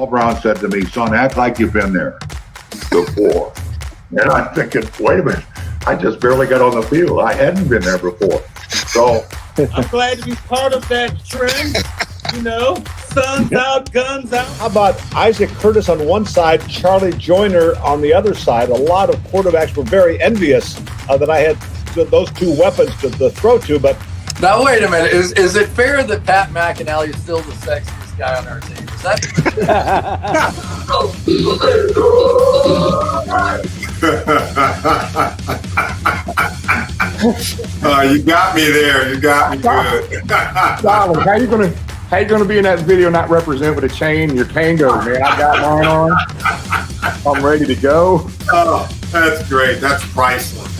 Paul Brown said to me, son, act like you've been there before. And I'm thinking, wait a minute, I just barely got on the field. I hadn't been there before. So I'm glad to be part of that trend. Sun's out, guns out. How about Isaac Curtis on one side, Charlie Joyner on the other side? A lot of quarterbacks were very envious that I had those two weapons to throw to. But now, wait a minute. Is it fair that Pat McInally is still the sexiest guy on our team? Is that? You got me there. You got me good. Donald, how you gonna be in that video not represent with a chain and your tango, man? I got mine on. I'm ready to go. Oh, that's great. That's priceless.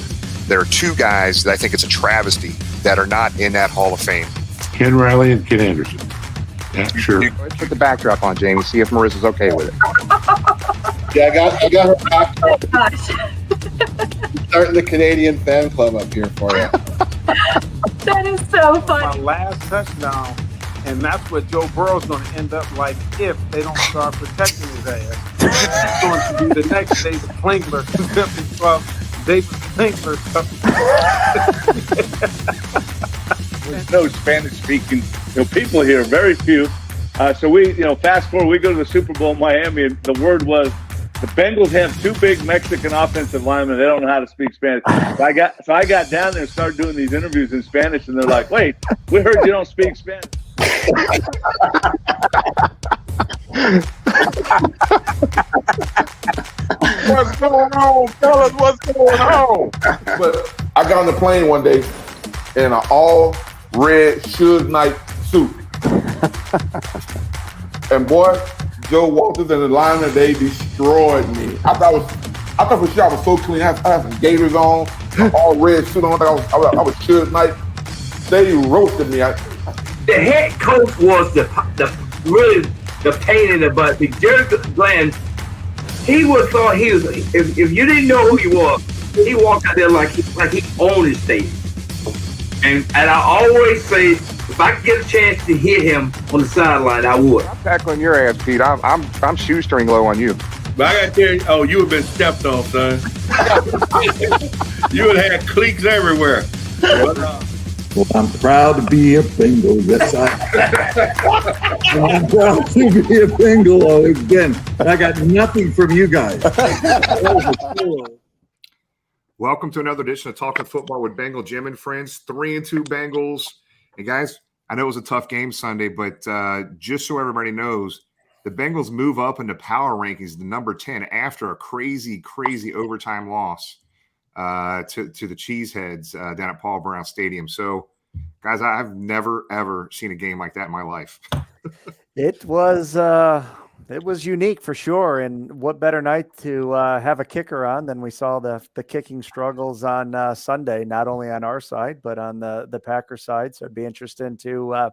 There are two guys that I think it's a travesty that are not in that Hall of Fame. Ken Riley and Ken Anderson. Yeah, sure. Let's put the backdrop on, Jamie. See if Marissa's okay with it. Yeah, I got her back. Starting the Canadian fan club up here for you. That is so funny. My last touchdown, and that's what Joe Burrow's going to end up like if they don't start protecting his ass. It's going to be the next David Klingler. David Klingler. There's no Spanish speaking people here, very few. So we, fast forward, we go to the Super Bowl in Miami, and the word was the Bengals have two big Mexican offensive linemen. They don't know how to speak Spanish. So I got down there and started doing these interviews in Spanish, and they're like, "Wait, we heard you don't speak Spanish." What's going on, fellas? What's going on? But I got on the plane one day in an all red Suge Knight suit. And boy, Joe Walters and the liner, they destroyed me. I thought for sure I was so clean. I had some gaiters on, all red suit on. I was Suge Knight. They roasted me. The head coach was really the pain in the butt. The Jerry Glenn, he would thought he was. If you didn't know who he was, he walked out there like he owned his state. And I always say, if I could get a chance to hit him on the sideline, I would. I'm tackling your ass, Pete. I'm shoestring low on you. But I got to tell you, you would have been stepped on, son. You would have had cleats everywhere. Well, I'm proud to be a Bengal. Yes, I'm proud to be a Bengal again. I got nothing from you guys. Welcome to another edition of Talking Football with Bengal Jim and friends. 3-2 Bengals. And guys, I know it was a tough game Sunday, but just so everybody knows, the Bengals move up into power rankings to number 10 after a crazy overtime loss to the Cheeseheads down at Paul Brown Stadium. So, guys, I've never, ever seen a game like that in my life. It was unique for sure. And what better night to have a kicker on than we saw the kicking struggles on Sunday, not only on our side, but on the Packers side. So it'd be interesting to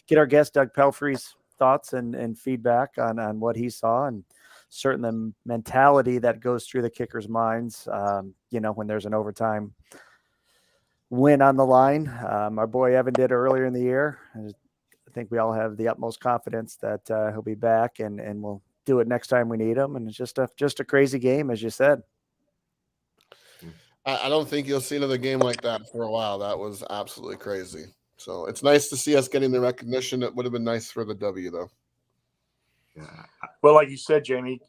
get our guest Doug Pelfrey's thoughts and feedback on what he saw, and certainly the mentality that goes through the kickers' minds, when there's an overtime win on the line. Our boy Evan did earlier in the year. I think we all have the utmost confidence that he'll be back and we'll do it next time we need him. And it's just a crazy game, as you said. I don't think you'll see another game like that for a while. That was absolutely crazy. So it's nice to see us getting the recognition. It would have been nice for the W, though. Yeah. Well, like you said, Jamie,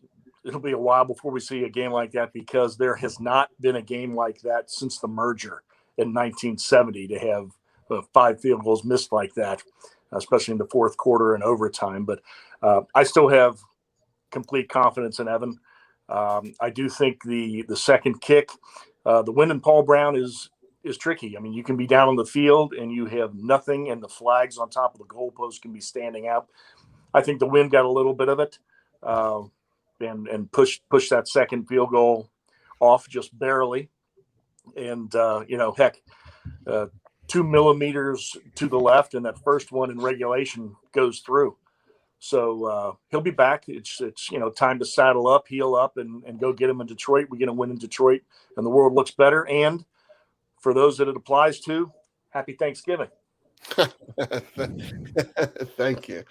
it'll be a while before we see a game like that, because there has not been a game like that since the merger in 1970 to have 5 field goals missed like that, especially in the fourth quarter and overtime. But I still have complete confidence in Evan. I do think the second kick, the win in Paul Brown is tricky. I mean, you can be down on the field and you have nothing, and the flags on top of the goalpost can be standing out. I think the wind got a little bit of it and pushed that second field goal off just barely. And, 2 millimeters to the left, and that first one in regulation goes through. So he'll be back. It's time to saddle up, heal up, and go get him in Detroit. We get a win in Detroit, and the world looks better. And for those that it applies to, happy Thanksgiving. Thank you.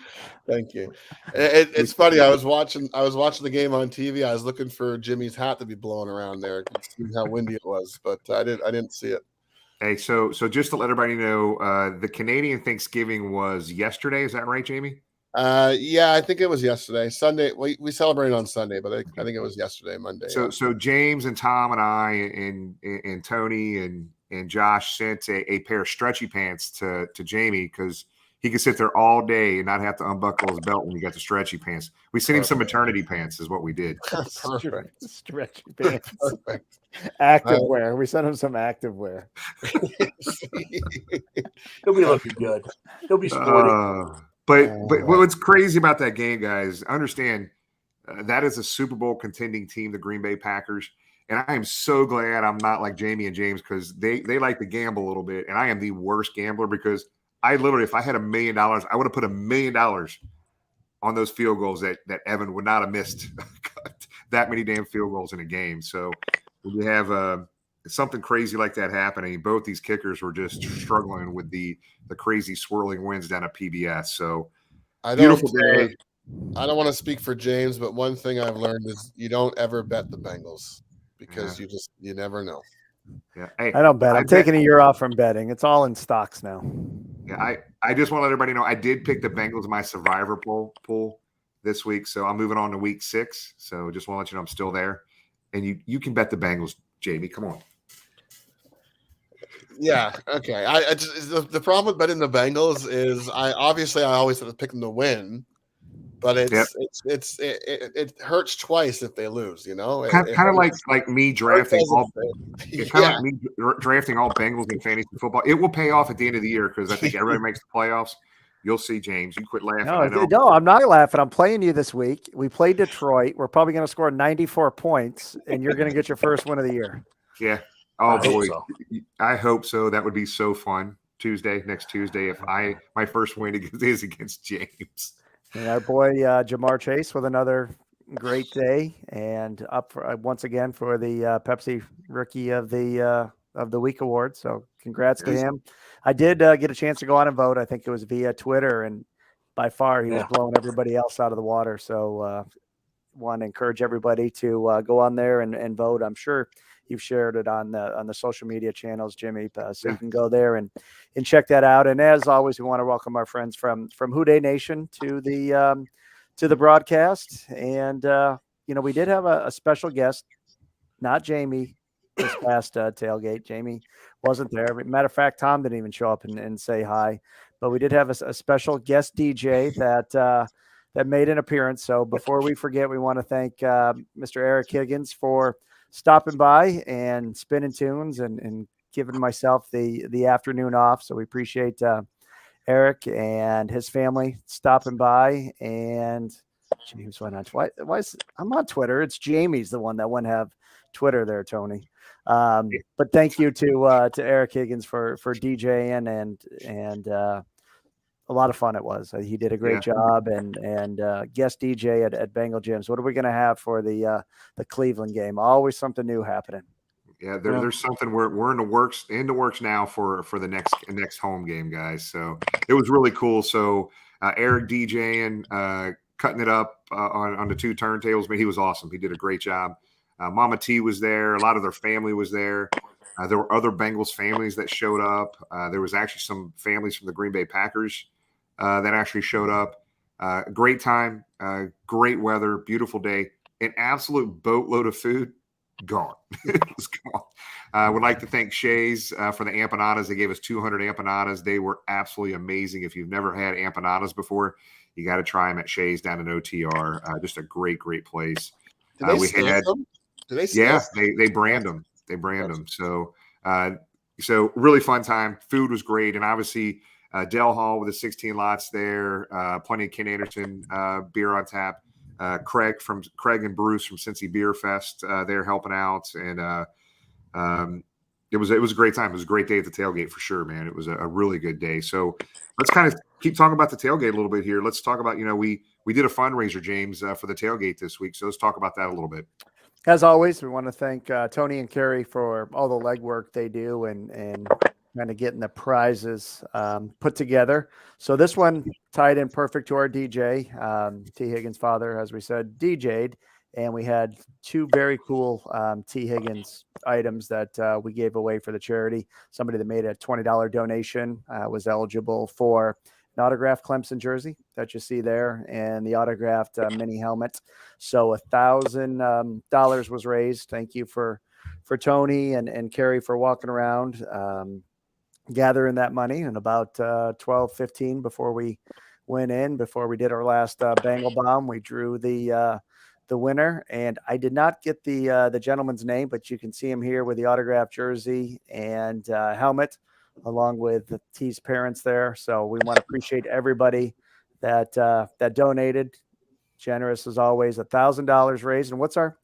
It's funny. I was watching the game on TV. I was looking for Jimmy's hat to be blowing around there, seeing how windy it was, but I didn't see it. Hey, so just to let everybody know, the Canadian Thanksgiving was yesterday. Is that right, Jamie? Yeah, I think it was yesterday. Sunday. We celebrated on Sunday, but I think it was yesterday, Monday. So James and Tom and I and Tony and Josh sent a pair of stretchy pants to Jamie because he could sit there all day and not have to unbuckle his belt when he got the stretchy pants. We sent him some maternity pants, is what we did. Perfect. Stretchy pants. Perfect. Active wear. We sent him some active wear. He'll be looking good. He'll be sporty. But what's crazy about that game, guys, understand that is a Super Bowl contending team, the Green Bay Packers. And I am so glad I'm not like Jamie and James because they like to gamble a little bit. And I am the worst gambler because I literally, if I had $1 million, I would have put $1 million on those field goals that Evan would not have missed that many damn field goals in a game. So when you have something crazy like that happening, both these kickers were just struggling with the crazy swirling winds down at PBS. So beautiful day. I don't want to speak for James, but one thing I've learned is you don't ever bet the Bengals because you never know. Yeah, hey, I don't bet. I'm taking a year off from betting. It's all in stocks now. Yeah, I just want to let everybody know I did pick the Bengals in my survivor pool this week, so I'm moving on to week 6. So just want to let you know I'm still there, and you can bet the Bengals, Jamie. Come on. Yeah. Okay. I just the problem with betting the Bengals is I always have to pick them to win, but it hurts twice if they lose. You know, Kind of like me drafting all Bengals in fantasy football. It will pay off at the end of the year because I think everybody makes the playoffs. You'll see, James. You quit laughing. No, I'm not laughing. I'm playing you this week. We play Detroit. We're probably going to score 94 points, and you're going to get your first win of the year. Yeah. Oh boy, I hope so. That would be so fun. Next Tuesday, if my first win is against James. And our boy Jamar Chase with another great day, and up for, once again for the Pepsi Rookie of the Week award. So congrats to him. I did get a chance to go on and vote. I think it was via Twitter, and by far he was blowing everybody else out of the water. So want to encourage everybody to go on there and vote. I'm sure you've shared it on the social media channels, Jimmy. So you can go there and check that out. And as always, we want to welcome our friends from Houday Nation to the broadcast. And we did have a special guest, not Jamie, this past tailgate. Jamie wasn't there. Matter of fact, Tom didn't even show up and say hi. But we did have a special guest DJ that made an appearance. So before we forget, we want to thank Mr. Eric Higgins for stopping by and spinning tunes and giving myself the afternoon off. So we appreciate Eric and his family stopping by. And James went on I'm on Twitter. It's Jamie's the one that wouldn't have Twitter there, Tony. But thank you to Eric Higgins for DJing and a lot of fun it was. He did a great job and guest DJ at Bengal Gyms. What are we going to have for the Cleveland game? Always something new happening. Yeah, there's something we're in the works now for the next home game, guys. So it was really cool. So Eric DJing, cutting it up on the 2 turntables, but he was awesome. He did a great job. Mama T was there. A lot of their family was there. There were other Bengals families that showed up. There was actually some families from the Green Bay Packers that actually showed up. Great time, great weather, beautiful day, an absolute boatload of food gone. It was gone. I would like to thank Shays for the empanadas. They gave us 200 empanadas. They were absolutely amazing. If you've never had empanadas before, you got to try them at Shays down in OTR. Just a great place. Do they brand them. They brand them. So really fun time. Food was great, and obviously Dell Hall with the 16 lots there. Plenty of Ken Anderson beer on tap. Craig and Bruce from Cincy Beer Fest there helping out, and it was a great time. It was a great day at the tailgate for sure, man. It was a really good day. So let's kind of keep talking about the tailgate a little bit here. Let's talk about we did a fundraiser, James, for the tailgate this week. So let's talk about that a little bit. As always, we want to thank Tony and Carrie for all the legwork they do and kind of getting the prizes put together. So this one tied in perfect to our DJ. T. Higgins' father, as we said, DJ'd, and we had two very cool T. Higgins items that we gave away for the charity. Somebody that made a $20 donation was eligible for an autographed Clemson jersey that you see there and the autographed mini helmet. So $1,000 was raised. Thank you for Tony and Carrie for walking around, gathering that money. And about 12:15 before we went in, before we did our last Bengal bomb, we drew the winner. And I did not get the gentleman's name, but you can see him here with the autographed jersey and helmet, along with the T's parents there. So we want to appreciate everybody that donated. Generous as always. $1,000 raised. And what's our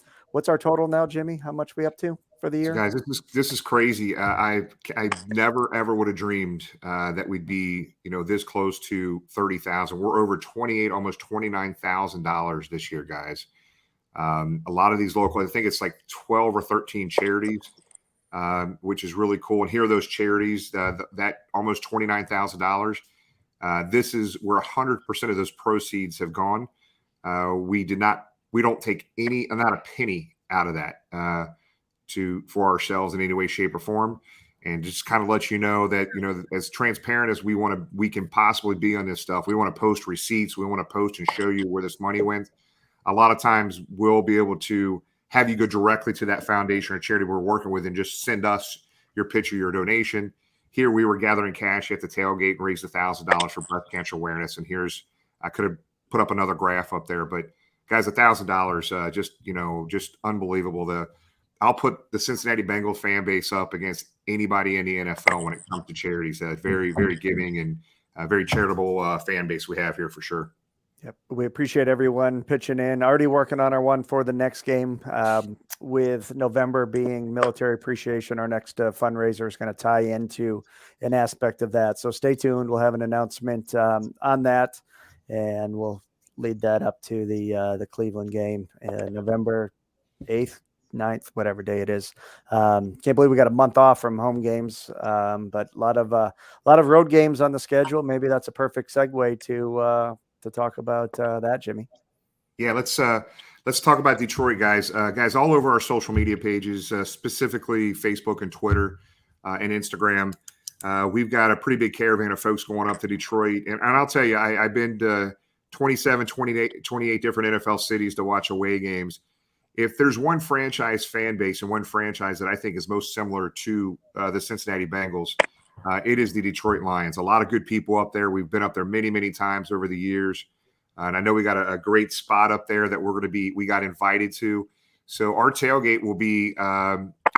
total now, Jimmy? How much we up to for the year? So guys, this is crazy. I never ever would have dreamed that we'd be this close to 30,000. We're over almost $29,000 this year, guys. A lot of these local, I think it's like 12 or 13 charities, which is really cool. And here are those charities that almost $29,000. This is where 100% of those proceeds have gone. We don't take not a penny out of that for ourselves in any way, shape, or form. And just kind of let you know that, as transparent as we can possibly be on this stuff, we want to post receipts. We want to post and show you where this money went. A lot of times we'll be able to have you go directly to that foundation or charity we're working with and just send us your picture, your donation. Here we were gathering cash at the tailgate and raised $1,000 for breast cancer awareness. And I could have put up another graph up there, but guys, $1,000, just unbelievable. I'll put the Cincinnati Bengals fan base up against anybody in the NFL when it comes to charities. Very, very giving and very charitable fan base we have here for sure. Yep. We appreciate everyone pitching in. Already working on our one for the next game, with November being Military Appreciation. Our next fundraiser is going to tie into an aspect of that. So stay tuned. We'll have an announcement on that, and we'll lead that up to the Cleveland game, November 8th, 9th, whatever day it is. Can't believe we got a month off from home games, but a lot of road games on the schedule. Maybe that's a perfect segue to talk about that, Jimmy. Yeah, let's talk about Detroit, guys. Guys, all over our social media pages, specifically Facebook and Twitter and Instagram. We've got a pretty big caravan of folks going up to Detroit. And I'll tell you, I've been to 28 different NFL cities to watch away games. If there's one franchise fan base and one franchise that I think is most similar to the Cincinnati Bengals, it is the Detroit Lions. A lot of good people up there. We've been up there many, many times over the years. And I know we got a great spot up there that we got invited to. So our tailgate will be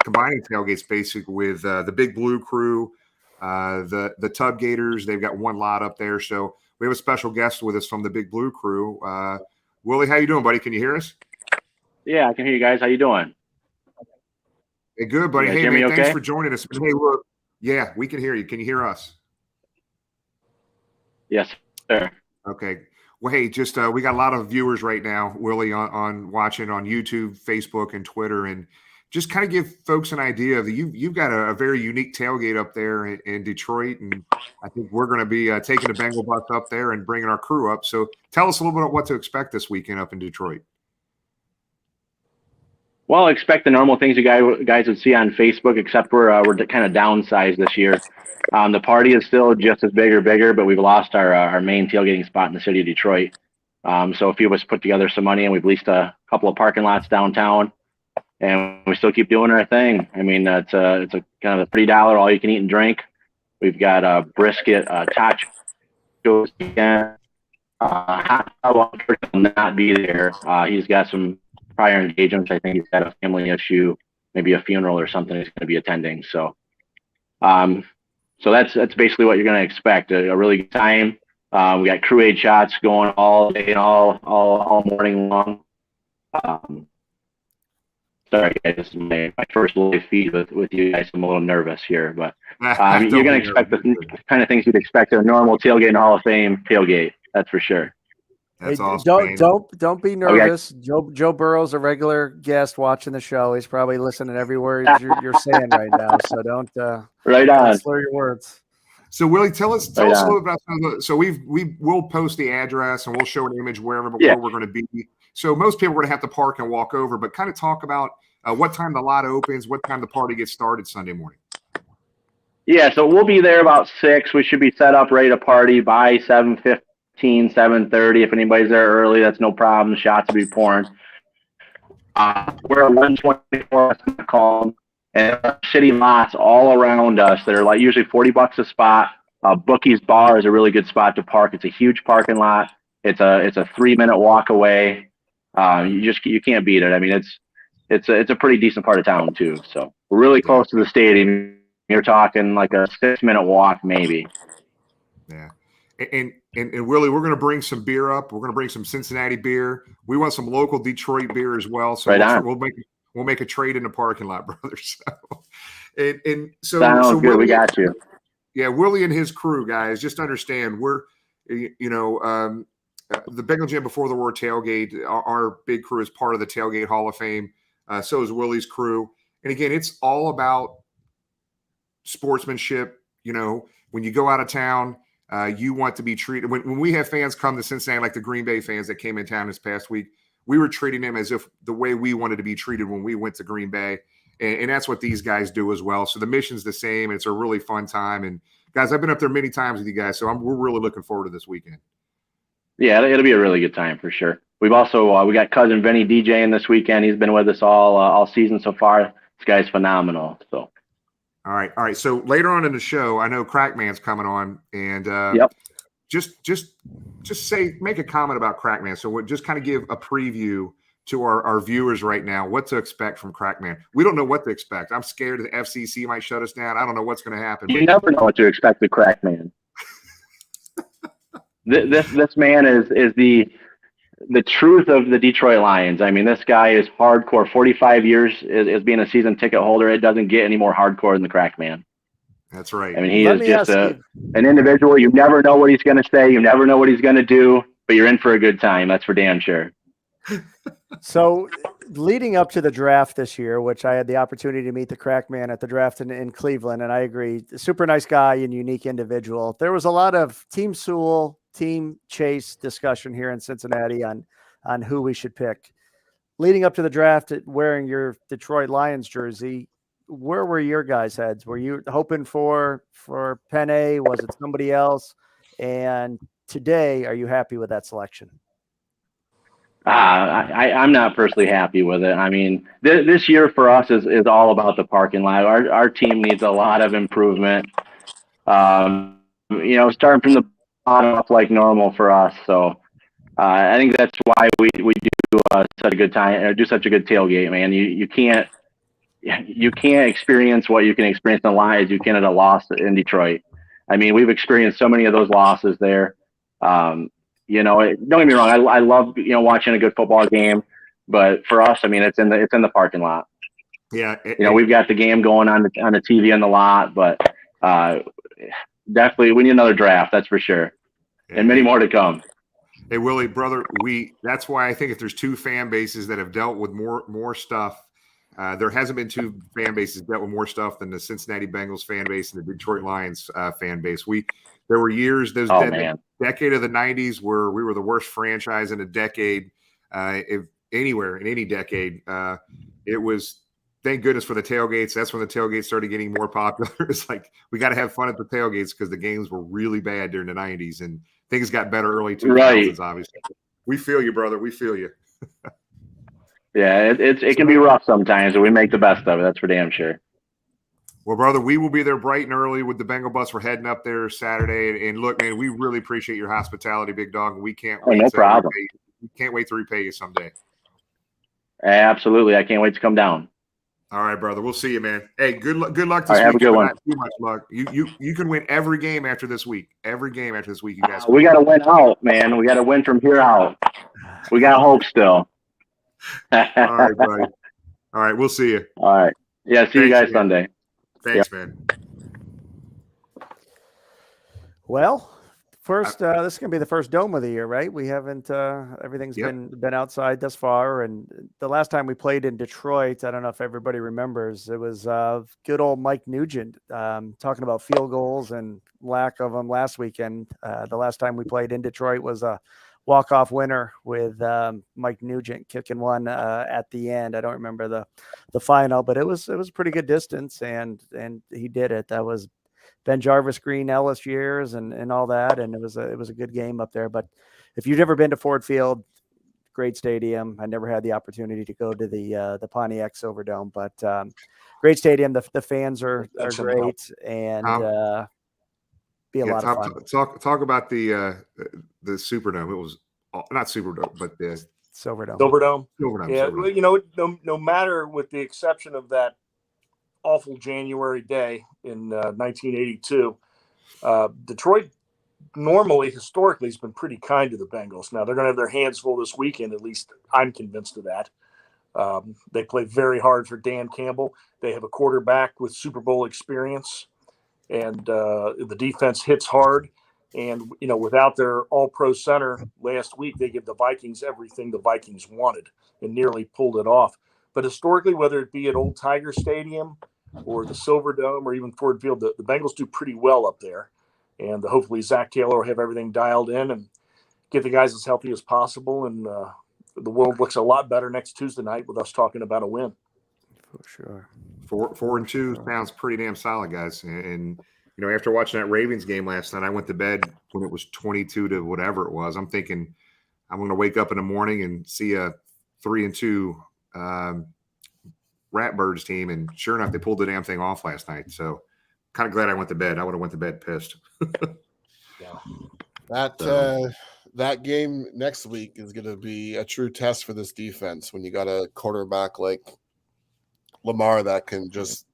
combining tailgates basically with the Big Blue crew, the Tub Gators. They've got one lot up there. So we have a special guest with us from the Big Blue crew. Willie, how you doing, buddy? Can you hear us? Yeah, I can hear you guys. How you doing? Hey, good, buddy. Hey, Jimmy, man, okay? Thanks for joining us. Hey, look, yeah, we can hear you. Can you hear us? Yes, sir. Okay. Well, hey, just we got a lot of viewers right now, Willie, on watching on YouTube, Facebook, and Twitter, and just kind of give folks an idea of you've got a very unique tailgate up there in Detroit, and I think we're going to be taking the Bengal bus up there and bringing our crew up. So tell us a little bit about what to expect this weekend up in Detroit. Well, expect the normal things you guys would see on Facebook, except we're kind of downsized this year. The party is still just as big or bigger, but we've lost our main tailgating spot in the city of Detroit. So a few of us put together some money, and we've leased a couple of parking lots downtown, and we still keep doing our thing. I mean, it's a kind of a $3 all you can eat and drink. We've got a brisket, tacos again. Hot dog will not be there. He's got some prior engagements. I think he's got a family issue, maybe a funeral or something he's going to be attending. So, so that's basically what you're going to expect. A really good time. We got crew aid shots going all day and all morning long. Sorry, guys, this is my first live feed with you guys. I'm a little nervous here, but you're going to expect the kind of things you'd expect at a normal tailgate and Hall of Fame tailgate. That's for sure. That's Hey, awesome. don't be nervous. Joe Burrow's a regular guest watching the show. He's probably listening every word you're saying right now. So don't don't slur your words. So Willie, tell us a little bit about. So we'll post the address and we'll show an image where we're going to be. So most people are going to have to park and walk over, but kind of talk about what time the lot opens, what time the party gets started Sunday morning. Yeah, so we'll be there about 6. We should be set up ready to party by 7:15, 7:30. If anybody's there early, that's no problem. The shots will be pouring. We're at 124 called, and shitty lots all around us that are like usually $40 a spot. Bookie's Bar is a really good spot to park. It's a huge parking lot. It's a 3-minute walk away. You can't beat it. I mean, it's a pretty decent part of town too. So we're really close to the stadium. You're talking like a 6-minute walk, maybe. Yeah. And Willie, we're going to bring some beer up. We're going to bring some Cincinnati beer. We want some local Detroit beer as well. So we'll make a trade in the parking lot, brother. So Sounds good. Willie, We got you. Yeah, Willie and his crew, guys, just understand we're, the Bengal Gym before the word tailgate. Our big crew is part of the Tailgate Hall of Fame. So is Willie's crew. And again, it's all about sportsmanship. When you go out of town, you want to be treated. When we have fans come to Cincinnati, like the Green Bay fans that came in town this past week, we were treating them as if the way we wanted to be treated when we went to Green Bay. And that's what these guys do as well. So the mission's the same. And it's a really fun time. And guys, I've been up there many times with you guys. So we're really looking forward to this weekend. Yeah, it'll be a really good time for sure. We've also we got cousin Vinny DJing this weekend. He's been with us all season so far. This guy's phenomenal. So. All right. So later on in the show, I know Crackman's coming on, and just make a comment about Crackman. So we'll just kind of give a preview to our viewers right now what to expect from Crackman. We don't know what to expect. I'm scared the FCC might shut us down. I don't know what's going to happen. You never know what to expect with Crackman. This man is the truth of the Detroit Lions. I mean, this guy is hardcore. 45 years as being a season ticket holder. It doesn't get any more hardcore than the Crackman. That's right. I mean, he is just an individual. You never know what he's going to say. You never know what he's going to do, but you're in for a good time. That's for damn sure. So leading up to the draft this year, which I had the opportunity to meet the Crackman at the draft in Cleveland, and I agree, super nice guy and unique individual. There was a lot of Team Sewell, Team Chase discussion here in Cincinnati on who we should pick. Leading up to the draft, wearing your Detroit Lions jersey, where were your guys' heads? Were you hoping for Penny? Was it somebody else? And today, are you happy with that selection? I'm not personally happy with it. I mean, this year for us is all about the parking lot. Our team needs a lot of improvement. Starting from the bottom up like normal for us. So I think that's why we do such a good time or do such a good tailgate, man. You can't experience what you can experience in the Lions you can at a loss in Detroit. I mean, we've experienced so many of those losses there. Don't get me wrong. I love watching a good football game, but for us, I mean, it's in the parking lot. Yeah, we've got the game going on the TV in the lot, but definitely we need another draft. That's for sure, and many more to come. Hey, Willie, brother, that's why I think if there's two fan bases that have dealt with more stuff, there hasn't been two fan bases dealt with more stuff than the Cincinnati Bengals fan base and the Detroit Lions fan base. There were years, decade of the 90s where we were the worst franchise in a decade, if anywhere in any decade. It was, thank goodness for the tailgates. That's when the tailgates started getting more popular. It's like, we got to have fun at the tailgates because the games were really bad during the 90s and things got better early 2000s, obviously. We feel you, brother. We feel you. Yeah, it can be rough sometimes, but we make the best of it. That's for damn sure. Well, brother, we will be there bright and early with the Bengal bus. We're heading up there Saturday. And look, man, we really appreciate your hospitality, big dog. We can't wait. No problem. We can't wait to repay you someday. Absolutely. I can't wait to come down. All right, brother. We'll see you, man. Hey, good luck this week. Have a good one. Not too much luck. You can win every game after this week. Every game after this week, you guys. We got to win out, man. We got to win from here out. We got hope still. All right, buddy. All right, we'll see you. All right. Yeah, see you guys Sunday. Thanks, man. Well, This is going to be the first dome of the year, right? We haven't. Everything's been outside thus far, and the last time we played in Detroit, I don't know if everybody remembers. It was good old Mike Nugent talking about field goals and lack of them last weekend. The last time we played in Detroit was a walk-off winner with Mike Nugent kicking one at the end. I don't remember the final, but it was pretty good distance, and he did it. That was Ben Jarvis Green Ellis years and all that, and it was a good game up there. But if you've never been to Ford Field, great stadium. I never had the opportunity to go to the Pontiac Silverdome, but great stadium. The fans are great, and be a lot of fun. Talk about the Superdome. It was not Superdome, but the Silverdome. Yeah, Silverdome. You know, no matter, with the exception of that awful January day in 1982, Detroit normally, historically, has been pretty kind to the Bengals. Now they're going to have their hands full this weekend. At least I'm convinced of that. They play very hard for Dan Campbell. They have a quarterback with Super Bowl experience, and the defense hits hard. And, you know, without their all-pro center last week, they give the Vikings everything the Vikings wanted and nearly pulled it off. But historically, whether it be at Old Tiger Stadium or the Silverdome or even Ford Field, the Bengals do pretty well up there. And hopefully Zach Taylor will have everything dialed in and get the guys as healthy as possible. And the world looks a lot better next Tuesday night with us talking about a win. For sure. 4-2 sounds pretty damn solid, guys. And you know, after watching that Ravens game last night, I went to bed when it was 22 to whatever it was. I'm thinking I'm going to wake up in the morning and see a 3-2 Ratbirds team, and sure enough, they pulled the damn thing off last night. So, kind of glad I went to bed. I would have went to bed pissed. That game next week is going to be a true test for this defense when you got a quarterback like Lamar that can just,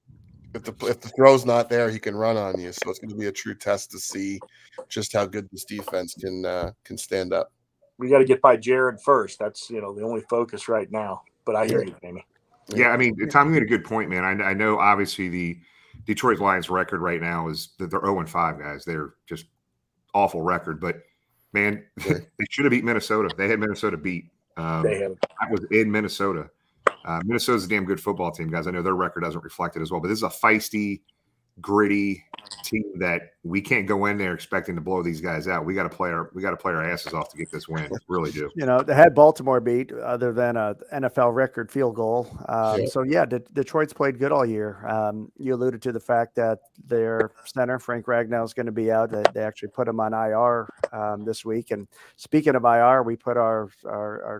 if the throw's not there, he can run on you. So it's going to be a true test to see just how good this defense can stand up. We got to get by Jared first. That's, you know, the only focus right now. But I hear you, Jamie. Yeah, I mean, Tom, you made a good point, man. I know obviously the Detroit Lions record right now is that they're 0-5, guys. They're just awful record. But, man, they should have beat Minnesota. They had Minnesota beat. That was in Minnesota. Minnesota's a damn good football team, guys. I know their record doesn't reflect it as well. But this is a feisty, gritty team that we can't go in there expecting to blow these guys out. We got to play our asses off to get this win. Really do. You know, they had Baltimore beat other than a NFL record field goal. So yeah, Detroit's played good all year. You alluded to the fact that their center Frank Ragnow is going to be out. They actually put him on IR this week. And speaking of IR, we put our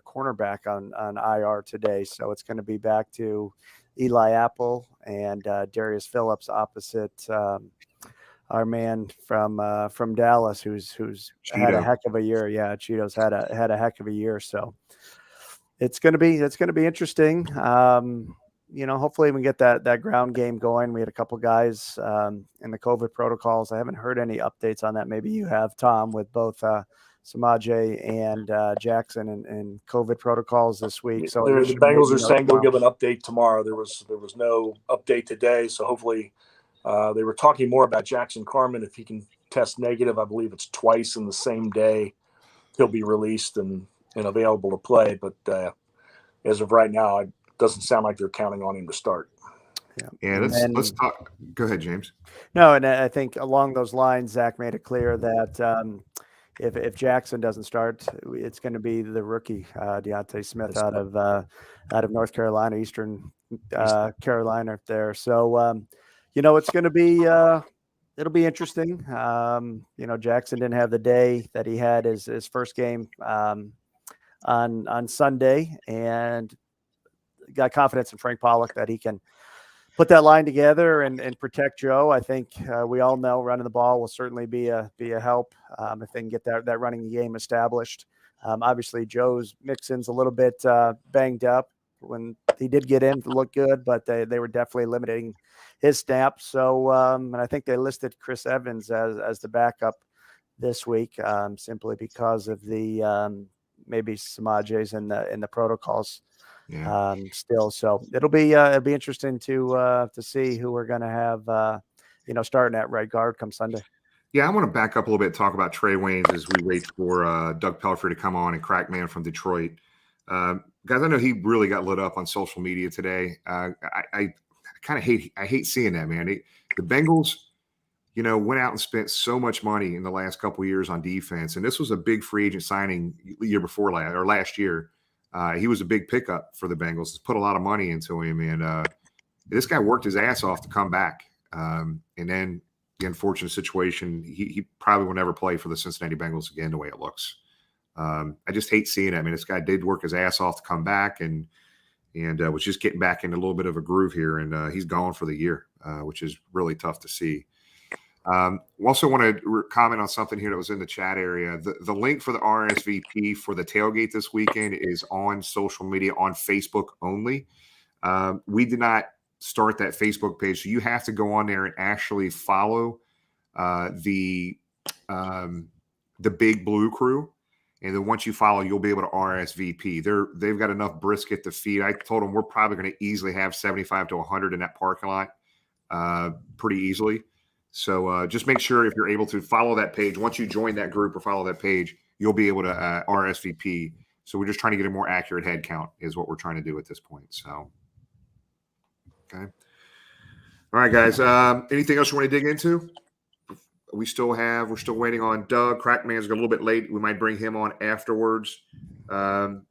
cornerback on IR today. So it's going to be back to Eli Apple and Darius Phillips opposite our man from Dallas, who's had a heck of a year. Yeah, Cheeto's had a heck of a year. So it's gonna be interesting. You know, hopefully we get that ground game going. We had a couple guys in the COVID protocols. I haven't heard any updates on that. Maybe you have, Tom, with both Samaje and Jackson and COVID protocols this week. So the Bengals are saying they'll give an update tomorrow. There was no update today, so hopefully they were talking more about Jackson Carman. If he can test negative, I believe it's twice in the same day, he'll be released and available to play. But as of right now, it doesn't sound like they're counting on him to start. Yeah, let's talk. Go ahead, James. No, and I think along those lines, Zach made it clear that if Jackson doesn't start, it's going to be the rookie Deontay Smith out of North Carolina, Eastern Carolina up there. So you know, it's going to be it'll be interesting. You know, Jackson didn't have the day that he had his first game on Sunday, and got confidence in Frank Pollock that he can put that line together and protect Joe. I think we all know running the ball will certainly be a help if they can get that running game established. Obviously, Joe's Mixon's a little bit banged up. When he did get in, to look good, but they were definitely limiting his snaps. So, and I think they listed Chris Evans as the backup this week, simply because of the maybe Samaje's in the protocols. Yeah. Still, so it'll be interesting to see who we're going to have, you know, starting at right guard come Sunday. Yeah, I want to back up a little bit and talk about Trey Waynes as we wait for Doug Pelfrey to come on and Crackman from Detroit. Guys, I know he really got lit up on social media today. I kind of hate seeing that, man. The Bengals, went out and spent so much money in the last couple of years on defense, and this was a big free agent signing last year. He was a big pickup for the Bengals. Put a lot of money into him, and this guy worked his ass off to come back. And then the unfortunate situation, he probably will never play for the Cincinnati Bengals again the way it looks. I just hate seeing it. I mean, this guy did work his ass off to come back and was just getting back into a little bit of a groove here, and he's gone for the year, which is really tough to see. Also want to comment on something here that was in the chat area. The link for the RSVP for the tailgate this weekend is on social media, on Facebook only. We did not start that Facebook page, so you have to go on there and actually follow the Big Blue Crew, and then once you follow, you'll be able to RSVP. They've got enough brisket to feed. I told them we're probably going to easily have 75 to 100 in that parking lot, pretty easily. So just make sure if you're able to follow that page. Once you join that group or follow that page, you'll be able to RSVP. So we're just trying to get a more accurate head count is what we're trying to do at this point. So. Okay. All right, guys. Anything else you want to dig into? We're still waiting on Doug. Crackman's a little bit late. We might bring him on afterwards. To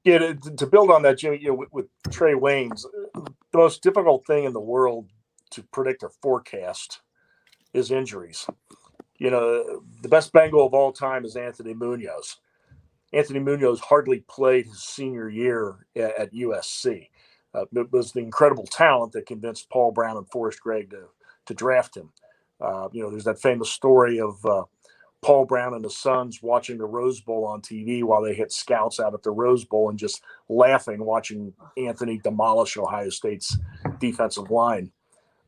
build on that, Jimmy, with Trey Waynes, the most difficult thing in the world to predict or forecast is injuries. The best Bengal of all time is Anthony Munoz. Anthony Munoz hardly played his senior year at USC. It was the incredible talent that convinced Paul Brown and Forrest Gregg to draft him. There's that famous story of Paul Brown and his sons watching the Rose Bowl on TV while they hit scouts out at the Rose Bowl and just laughing, watching Anthony demolish Ohio State's defensive line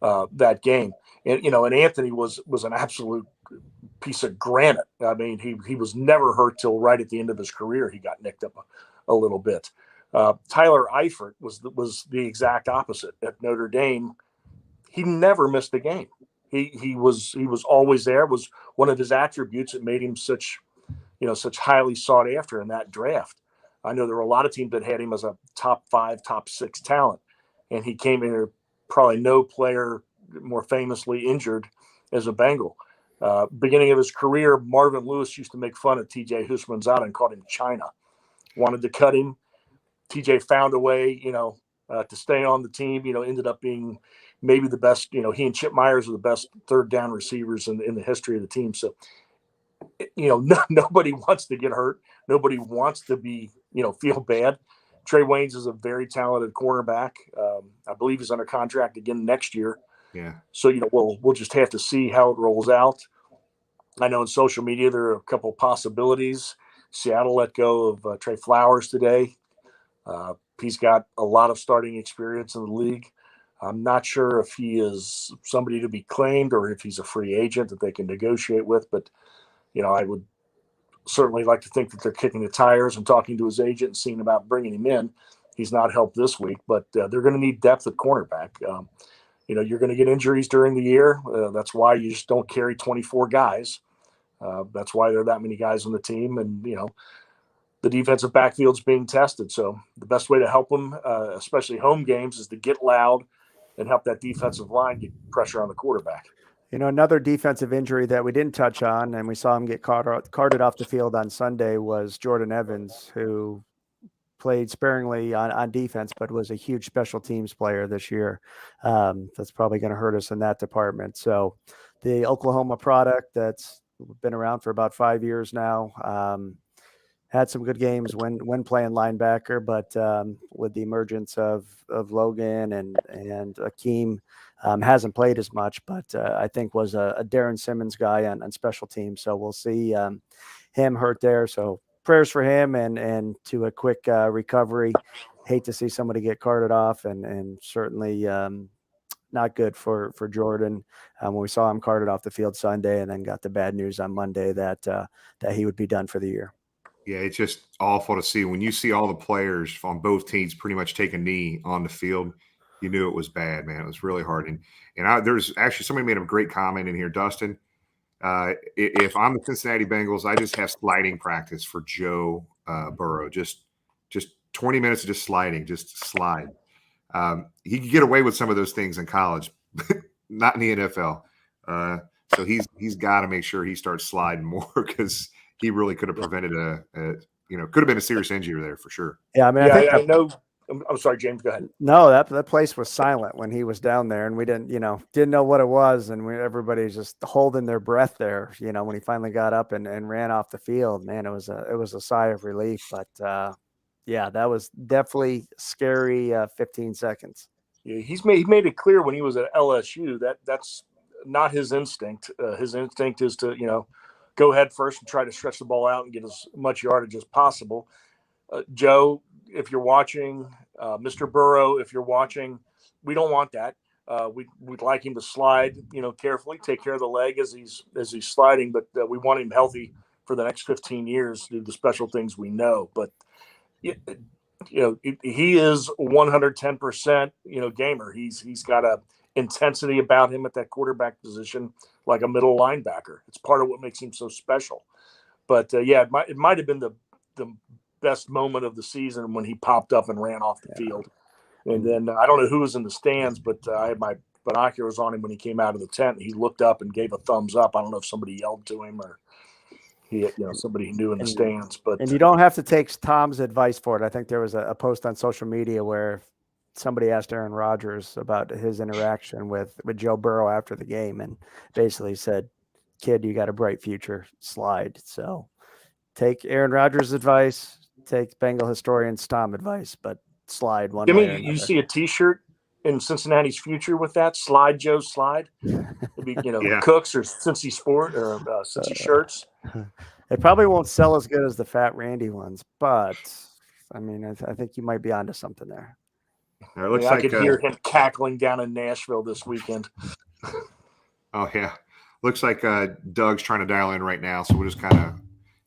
that game. And Anthony was an absolute piece of granite. I mean, he was never hurt till right at the end of his career. He got nicked up a little bit. Tyler Eifert was the exact opposite at Notre Dame. He never missed a game. He was always there. Was one of his attributes that made him such highly sought after in that draft. I know there were a lot of teams that had him as a top 5, top 6 talent, and he came in here probably no player more famously injured as a Bengal. Beginning of his career, Marvin Lewis used to make fun of TJ Husmanzada and called him China. Wanted to cut him. TJ found a way, to stay on the team. Ended up being maybe the best. He and Chip Myers are the best third down receivers in the history of the team. So, nobody wants to get hurt. Nobody wants to be, feel bad. Trey Waynes is a very talented cornerback. I believe he's under contract again next year. Yeah. So, we'll just have to see how it rolls out. I know in social media there are a couple of possibilities. Seattle let go of Trey Flowers today. He's got a lot of starting experience in the league. I'm not sure if he is somebody to be claimed or if he's a free agent that they can negotiate with, but I would certainly like to think that they're kicking the tires and talking to his agent and seeing about bringing him in. He's not helped this week, but they're going to need depth at cornerback. You're going to get injuries during the year. That's why you just don't carry 24 guys. That's why there are that many guys on the team, and the defensive backfield's being tested. So the best way to help them, especially home games, is to get loud and help that defensive line get pressure on the quarterback. Another defensive injury that we didn't touch on, and we saw him get carted off the field on Sunday, was Jordan Evans, who played sparingly on defense, but was a huge special teams player this year. That's probably going to hurt us in that department. So the Oklahoma product that's been around for about 5 years now, had some good games when playing linebacker, but with the emergence of Logan and Akeem, hasn't played as much, but I think was a Darren Simmons guy on special teams. So we'll see him hurt there. So prayers for him and to a quick recovery. Hate to see somebody get carted off, and certainly not good for Jordan when we saw him carted off the field Sunday, and then got the bad news on Monday that he would be done for the year. Yeah, it's just awful to see. When you see all the players on both teams pretty much take a knee on the field, you knew it was bad, man. It was really hard. And there's actually somebody made a great comment in here, Dustin. If I'm the Cincinnati Bengals, I just have sliding practice for Joe Burrow. Just 20 minutes of just sliding, just slide. He could get away with some of those things in college, but not in the NFL. So he's got to make sure he starts sliding more because he really could have prevented could have been a serious injury there for sure. Yeah, I mean, I know. I'm sorry, James. Go ahead. No, that place was silent when he was down there, and we didn't know what it was, and everybody's just holding their breath there. When he finally got up and ran off the field, man, it was a sigh of relief. But yeah, that was definitely scary. 15 seconds. Yeah, he made it clear when he was at LSU that's not his instinct. His instinct is to go ahead first and try to stretch the ball out and get as much yardage as possible. Joe, if you're watching, Mr. Burrow, if you're watching, we don't want that. We'd like him to slide, carefully, take care of the leg as he's sliding, but we want him healthy for the next 15 years to do the special things we know. But he is 110%, gamer. He's got a intensity about him at that quarterback position, like a middle linebacker. It's part of what makes him so special. But it might have been the best moment of the season when he popped up and ran off the field. And then I don't know who was in the stands, but I had my binoculars on him when he came out of the tent. And he looked up and gave a thumbs up. I don't know if somebody yelled to him or somebody he knew in the stands. But you don't have to take Tom's advice for it. I think there was a post on social media where somebody asked Aaron Rodgers about his interaction with Joe Burrow after the game, and basically said, "Kid, you got a bright future. Slide." So take Aaron Rodgers' advice. Take Bengal historian's Tom advice, but slide one way or another. You see a T-shirt in Cincinnati's future with that slide, Joe slide. Maybe Cooks or Cincy Sport or Cincy shirts. It probably won't sell as good as the Fat Randy ones, but I mean, I think you might be onto something there. It looks I could hear him cackling down in Nashville this weekend. Oh yeah, looks like Doug's trying to dial in right now, so we'll just kind of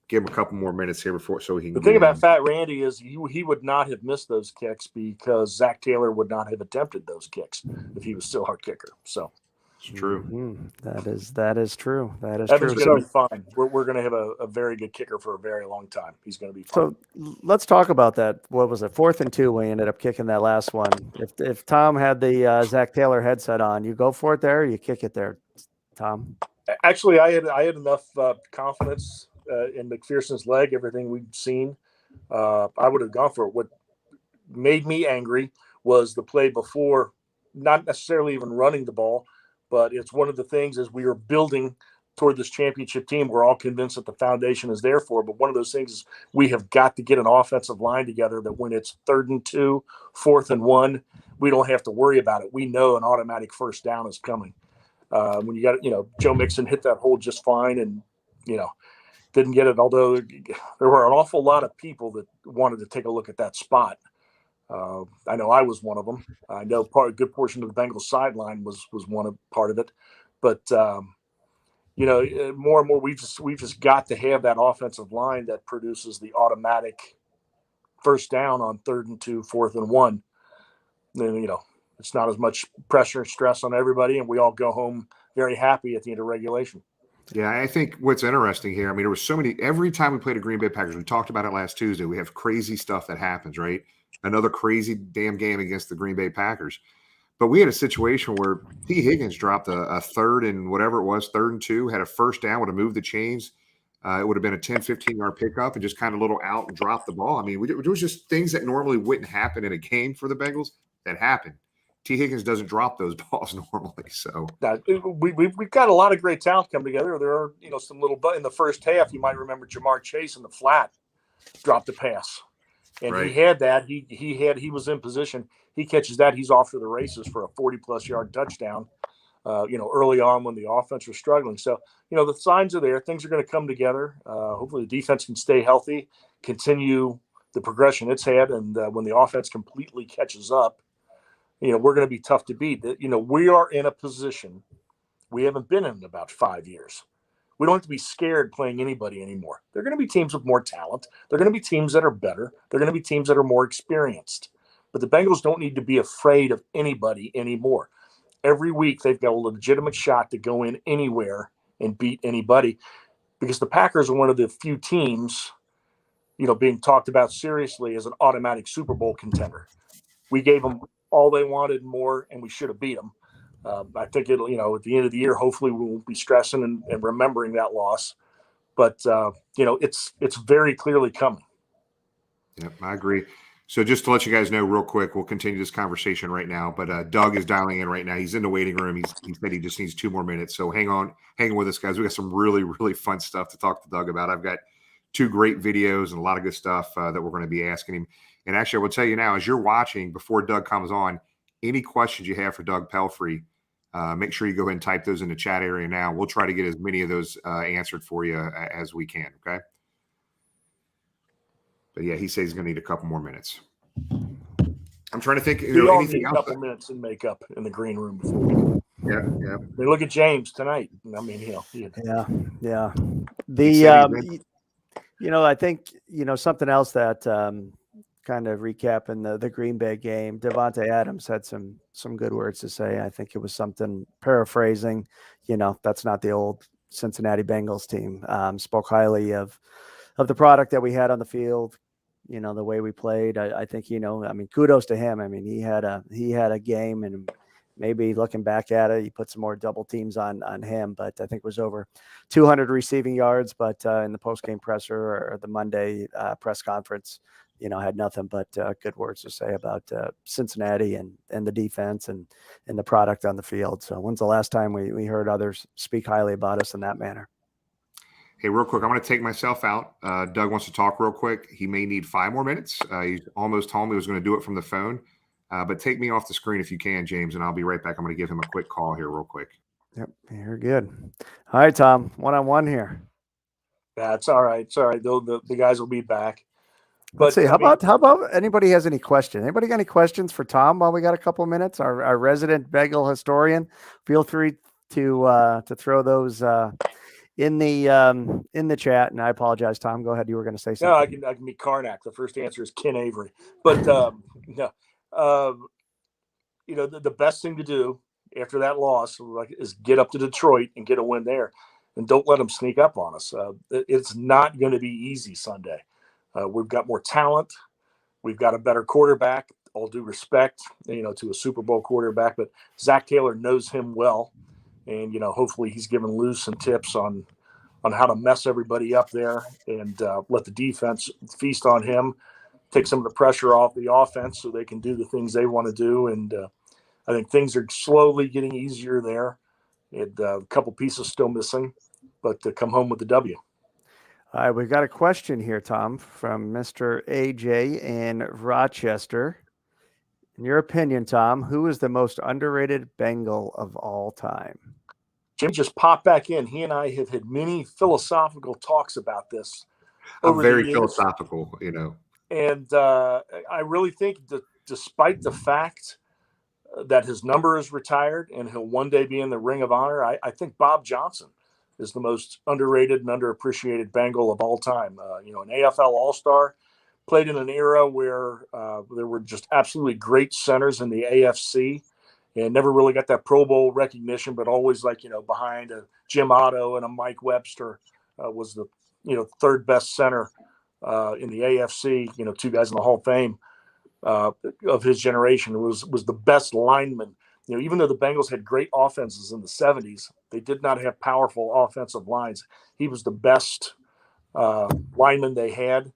give him a couple more minutes here so he can. The thing about Fat Randy is he would not have missed those kicks because Zach Taylor would not have attempted those kicks if he was still our kicker. So it's true. Mm-hmm. That is true. Evan's going to be fine. We're going to have a very good kicker for a very long time. He's going to be fine. So let's talk about that. What was it? 4th and 2. We ended up kicking that last one. If Tom had the Zach Taylor headset on, you go for it there, or you kick it there, Tom? Actually, I had enough confidence in McPherson's leg, everything we've seen. I would have gone for it. What made me angry was the play before, not necessarily even running the ball, but it's one of the things as we are building toward this championship team, we're all convinced that the foundation is there for. But one of those things is we have got to get an offensive line together that when it's 3rd and 2, 4th and 1, we don't have to worry about it. We know an automatic first down is coming. When you got, Joe Mixon hit that hole just fine and, didn't get it, although there were an awful lot of people that wanted to take a look at that spot. I know I was one of them. I know a good portion of the Bengals sideline was part of it. But, more and more we've just got to have that offensive line that produces the automatic first down on 3rd and 2, 4th and 1. Then, it's not as much pressure and stress on everybody, and we all go home very happy at the end of regulation. Yeah, I think what's interesting here, I mean, there was so many – every time we played a Green Bay Packers, we talked about it last Tuesday, we have crazy stuff that happens, right? Another crazy damn game against the Green Bay Packers. But we had a situation where T. Higgins dropped a 3rd and whatever it was, 3rd and 2, had a first down, would have moved the chains. It would have been a 10, 15-yard pickup and just kind of little out and drop the ball. I mean, there was just things that normally wouldn't happen in a game for the Bengals that happened. T. Higgins doesn't drop those balls normally. So we've got a lot of great talent come together. There are, some little, but in the first half, you might remember Jamar Chase in the flat dropped a pass. And He had that. He was in position. He catches that. He's off to the races for a 40-plus yard touchdown, early on when the offense was struggling. So, the signs are there. Things are going to come together. Hopefully the defense can stay healthy, continue the progression it's had. And when the offense completely catches up, we're going to be tough to beat. We are in a position we haven't been in about 5 years. We don't have to be scared playing anybody anymore. They're going to be teams with more talent. They're going to be teams that are better. They're going to be teams that are more experienced. But the Bengals don't need to be afraid of anybody anymore. Every week they've got a legitimate shot to go in anywhere and beat anybody, because the Packers are one of the few teams, being talked about seriously as an automatic Super Bowl contender. We gave them all they wanted and more, and we should have beat them. I think it'll, at the end of the year, hopefully we won't be stressing and remembering that loss. But, it's very clearly coming. Yep, I agree. So just to let you guys know real quick, we'll continue this conversation right now. But Doug is dialing in right now. He's in the waiting room. He said he just needs 2 more minutes. So hang with us, guys. We got some really, really fun stuff to talk to Doug about. I've got 2 great videos and a lot of good stuff that we're going to be asking him. And actually, I will tell you now, as you're watching, before Doug comes on, any questions you have for Doug Pelfrey, make sure you go ahead and type those in the chat area now. We'll try to get as many of those answered for you as we can, okay? But yeah, he says he's going to need a couple more minutes. I'm trying to think. We all need anything a else? couple minutes in makeup in the green room before we go. Yeah. They look at James tonight. I mean, Yeah. I think something else that kind of recapping the Green Bay game. Devontae Adams had some good words to say. I think it was something paraphrasing. That's not the old Cincinnati Bengals team. Spoke highly of the product that we had on the field. The way we played. I think kudos to him. I mean, he had a game, and maybe looking back at it, he put some more double teams on him. But I think it was over 200 receiving yards. But in the post-game presser or the Monday press conference, had nothing but good words to say about Cincinnati and the defense and the product on the field. So when's the last time we heard others speak highly about us in that manner? Hey, real quick, I'm going to take myself out. Doug wants to talk real quick. He may need 5 more minutes. He's almost home. He was going to do it from the phone. But take me off the screen if you can, James, and I'll be right back. I'm going to give him a quick call here real quick. Yep, you're good. All right, Tom, one-on-one here. That's all right. It's all right. The guys will be back. Let's see. How about anybody has any questions? Anybody got any questions for Tom while we got a couple of minutes? Our resident Bengal historian. Feel free to throw those in the chat. And I apologize, Tom. Go ahead. You were going to say something. No, I can be Karnak. The first answer is Ken Avery. But the best thing to do after that loss is get up to Detroit and get a win there, and don't let them sneak up on us. It's not going to be easy Sunday. We've got more talent. We've got a better quarterback. All due respect, to a Super Bowl quarterback, but Zach Taylor knows him well, and hopefully he's given Lou some tips on how to mess everybody up there and let the defense feast on him, take some of the pressure off the offense so they can do the things they want to do. And I think things are slowly getting easier there. And a couple pieces still missing, but to come home with the W. All right, we've got a question here, Tom, from Mr. AJ in Rochester. In your opinion, Tom, who is the most underrated Bengal of all time? Jim just popped back in. He and I have had many philosophical talks about this. I'm very philosophical, And I really think that despite the fact that his number is retired and he'll one day be in the Ring of Honor, I think Bob Johnson is the most underrated and underappreciated Bengal of all time. An AFL All-Star, played in an era where there were just absolutely great centers in the AFC and never really got that Pro Bowl recognition, but always behind a Jim Otto and a Mike Webster was the, third best center in the AFC, 2 guys in the Hall of Fame of his generation, was the best lineman. Even though the Bengals had great offenses in the 70s, they did not have powerful offensive lines. He was the best lineman they had,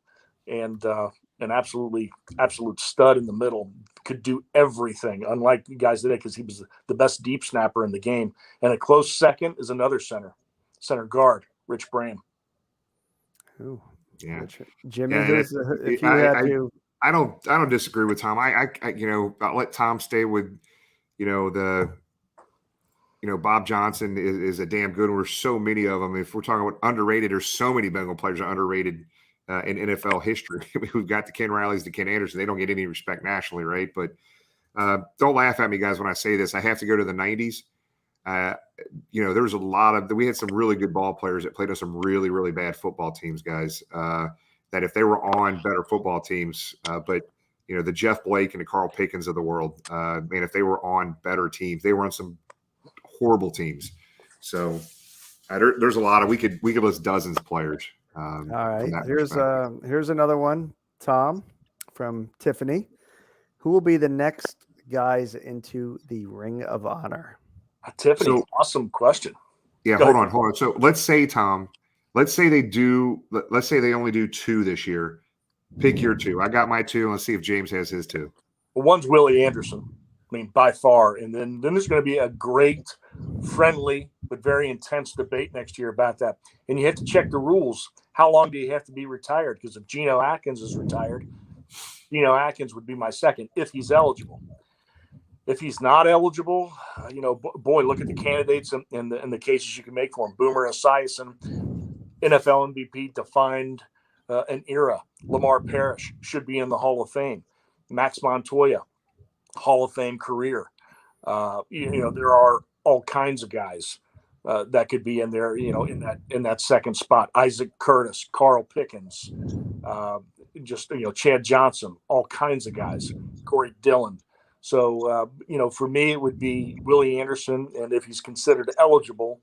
and an absolute stud in the middle. Could do everything, unlike the guys today, because he was the best deep snapper in the game. And a close second is another center guard, Rich Bram. Ooh, yeah, Jimmy. Yeah, I don't disagree with Tom. I'll let Tom stay with Bob Johnson is a damn good one. There's so many of them. If we're talking about underrated, there's so many Bengal players are underrated in NFL history. We've got the Ken Rileys, the Ken Anderson. They don't get any respect nationally, right? But don't laugh at me, guys, when I say this. I have to go to the 90s. There was we had some really good ball players that played on some really, really bad football teams, guys, that if they were on better football teams, but the Jeff Blake and the Carl Pickens of the world, man, if they were on better teams, they were on some horrible teams. So There's a lot of we could list dozens of players. All right, from that here's another one, Tom, from Tiffany. Who will be the next guys into the Ring of Honor? Tiffany, awesome question. Yeah, hold on. So let's say, Tom, let's say they only do 2 this year. Pick your 2. I got my 2. Let's see if James has his 2. Well, one's Willie Anderson. I mean, by far. And then there's going to be a great, friendly, but very intense debate next year about that. And you have to check the rules. How long do you have to be retired? Because if Geno Atkins is retired, Geno Atkins would be my second if he's eligible. If he's not eligible, boy, look at the candidates and the cases you can make for him. Boomer Esiason, NFL MVP, defined an era. Lamar Parrish should be in the Hall of Fame. Max Montoya, Hall of Fame career. There are all kinds of guys that could be in there. In that second spot. Isaac Curtis, Carl Pickens, Chad Johnson, all kinds of guys. Corey Dillon. So for me, it would be Willie Anderson, and if he's considered eligible,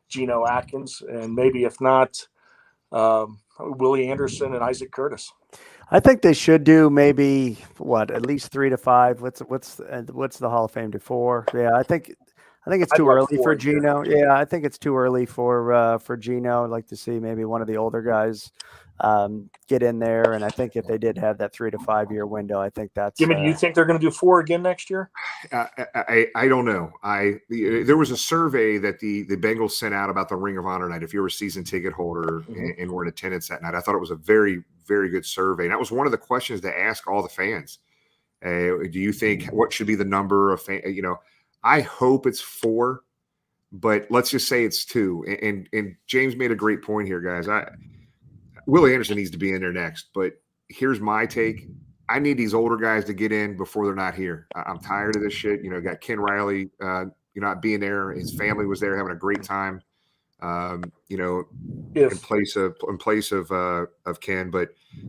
Geno Atkins, and maybe if not, Willie Anderson and Isaac Curtis. I think they should do maybe at least 3 to 5. What's the Hall of Fame do? 4? Yeah, I think it's too early for Geno. Yeah, I think it's too early for Geno. I'd like to see maybe one of the older guys get in there, and I think if they did have that 3 to 5 year window, I think that's. Jimmy, do you think they're going to do 4 again next year? I don't know. There was a survey that the Bengals sent out about the Ring of Honor night. If you were a season ticket holder and were in attendance that night, I thought it was a very, very good survey. And that was one of the questions to ask all the fans. Do you think what should be the number of fans? I hope it's 4, but let's just say it's 2. And James made a great point here, guys. Willie Anderson needs to be in there next, but here's my take. I need these older guys to get in before they're not here. I'm tired of this shit. Got Ken Riley, not being there. His family was there having a great time. In place of Ken. But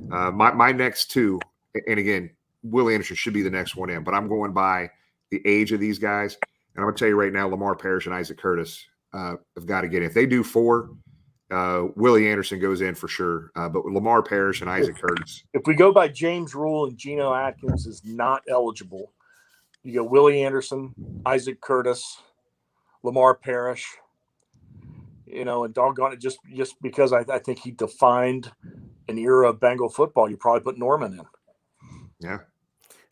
my next 2, and again, Willie Anderson should be the next one in. But I'm going by the age of these guys, and I'm gonna tell you right now, Lamar Parrish and Isaac Curtis have got to get in. If they do 4. Willie Anderson goes in for sure, but Lamar Parrish and Isaac Curtis. If we go by James' rule and Geno Atkins is not eligible, you go Willie Anderson, Isaac Curtis, Lamar Parrish, and doggone it, just because I think he defined an era of Bengal football, you probably put Norman in. Yeah.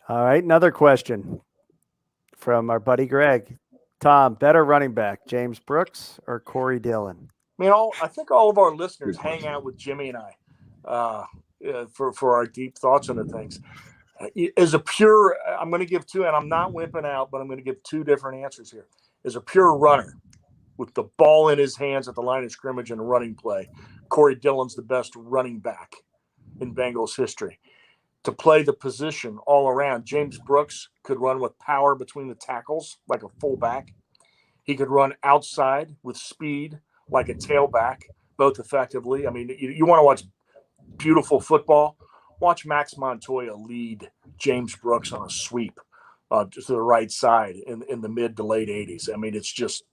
All right, another question from our buddy Greg. Tom, better running back, James Brooks or Corey Dillon? I think all of our listeners hang out with Jimmy and I for our deep thoughts on the things. As a pure, I'm going to give 2, and I'm not wimping out, but I'm going to give 2 different answers here. As a pure runner with the ball in his hands at the line of scrimmage and a running play, Corey Dillon's the best running back in Bengals history. To play the position all around, James Brooks could run with power between the tackles like a fullback. He could run outside with speed like a tailback, both effectively. I mean, you want to watch beautiful football, watch Max Montoya lead James Brooks on a sweep to the right side in the mid to late 80s. I mean, it's just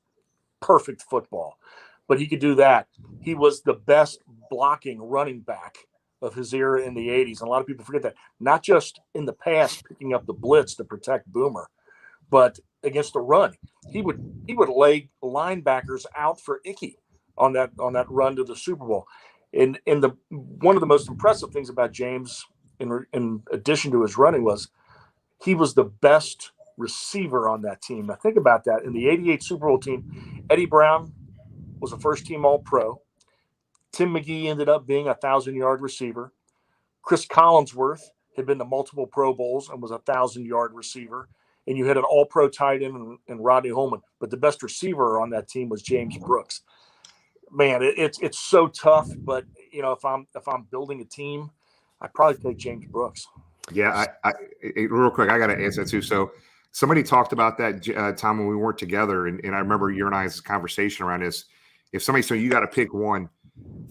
perfect football. But he could do that. He was the best blocking running back of his era in the 80s. And a lot of people forget that. Not just in the past picking up the blitz to protect Boomer, but against the run. He would lay linebackers out for Icky on that run to the Super Bowl. And one of the most impressive things about James, in addition to his running, was he was the best receiver on that team. Now think about that. In the '88 Super Bowl team, Eddie Brown was a first-team All-Pro. Tim McGee ended up being a 1,000-yard receiver. Chris Collinsworth had been to multiple Pro Bowls and was a 1,000-yard receiver. And you had an All-Pro tight end in Rodney Holman. But the best receiver on that team was James Brooks. Man, it's so tough. But if I'm building a team, I'd probably take James Brooks. Yeah, I real quick, I got to answer that too. So somebody talked about that, Tom, when we weren't together, and I remember your and I's conversation around this. If somebody said you got to pick one,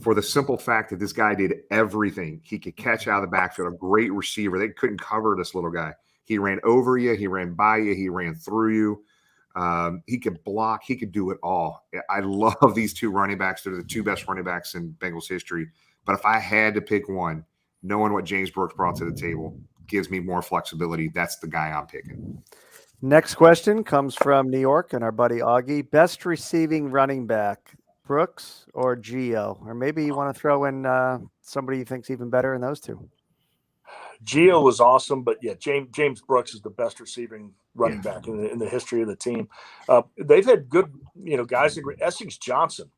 for the simple fact that this guy did everything. He could catch out of the backfield, a great receiver. They couldn't cover this little guy. He ran over you. He ran by you. He ran through you. He could block. He could do it all. I love these two running backs. They're the two best running backs in Bengals history. But if I had to pick one, knowing what James Brooks brought to the table gives me more flexibility. That's the guy I'm picking. Next question comes from New York and our buddy Augie. Best receiving running back, Brooks or Gio? Or maybe you want to throw in somebody you think's even better in those two. Gio was awesome, but yeah, James Brooks is the best receiving running back in the history of the team. They've had good, guys. Essex Johnson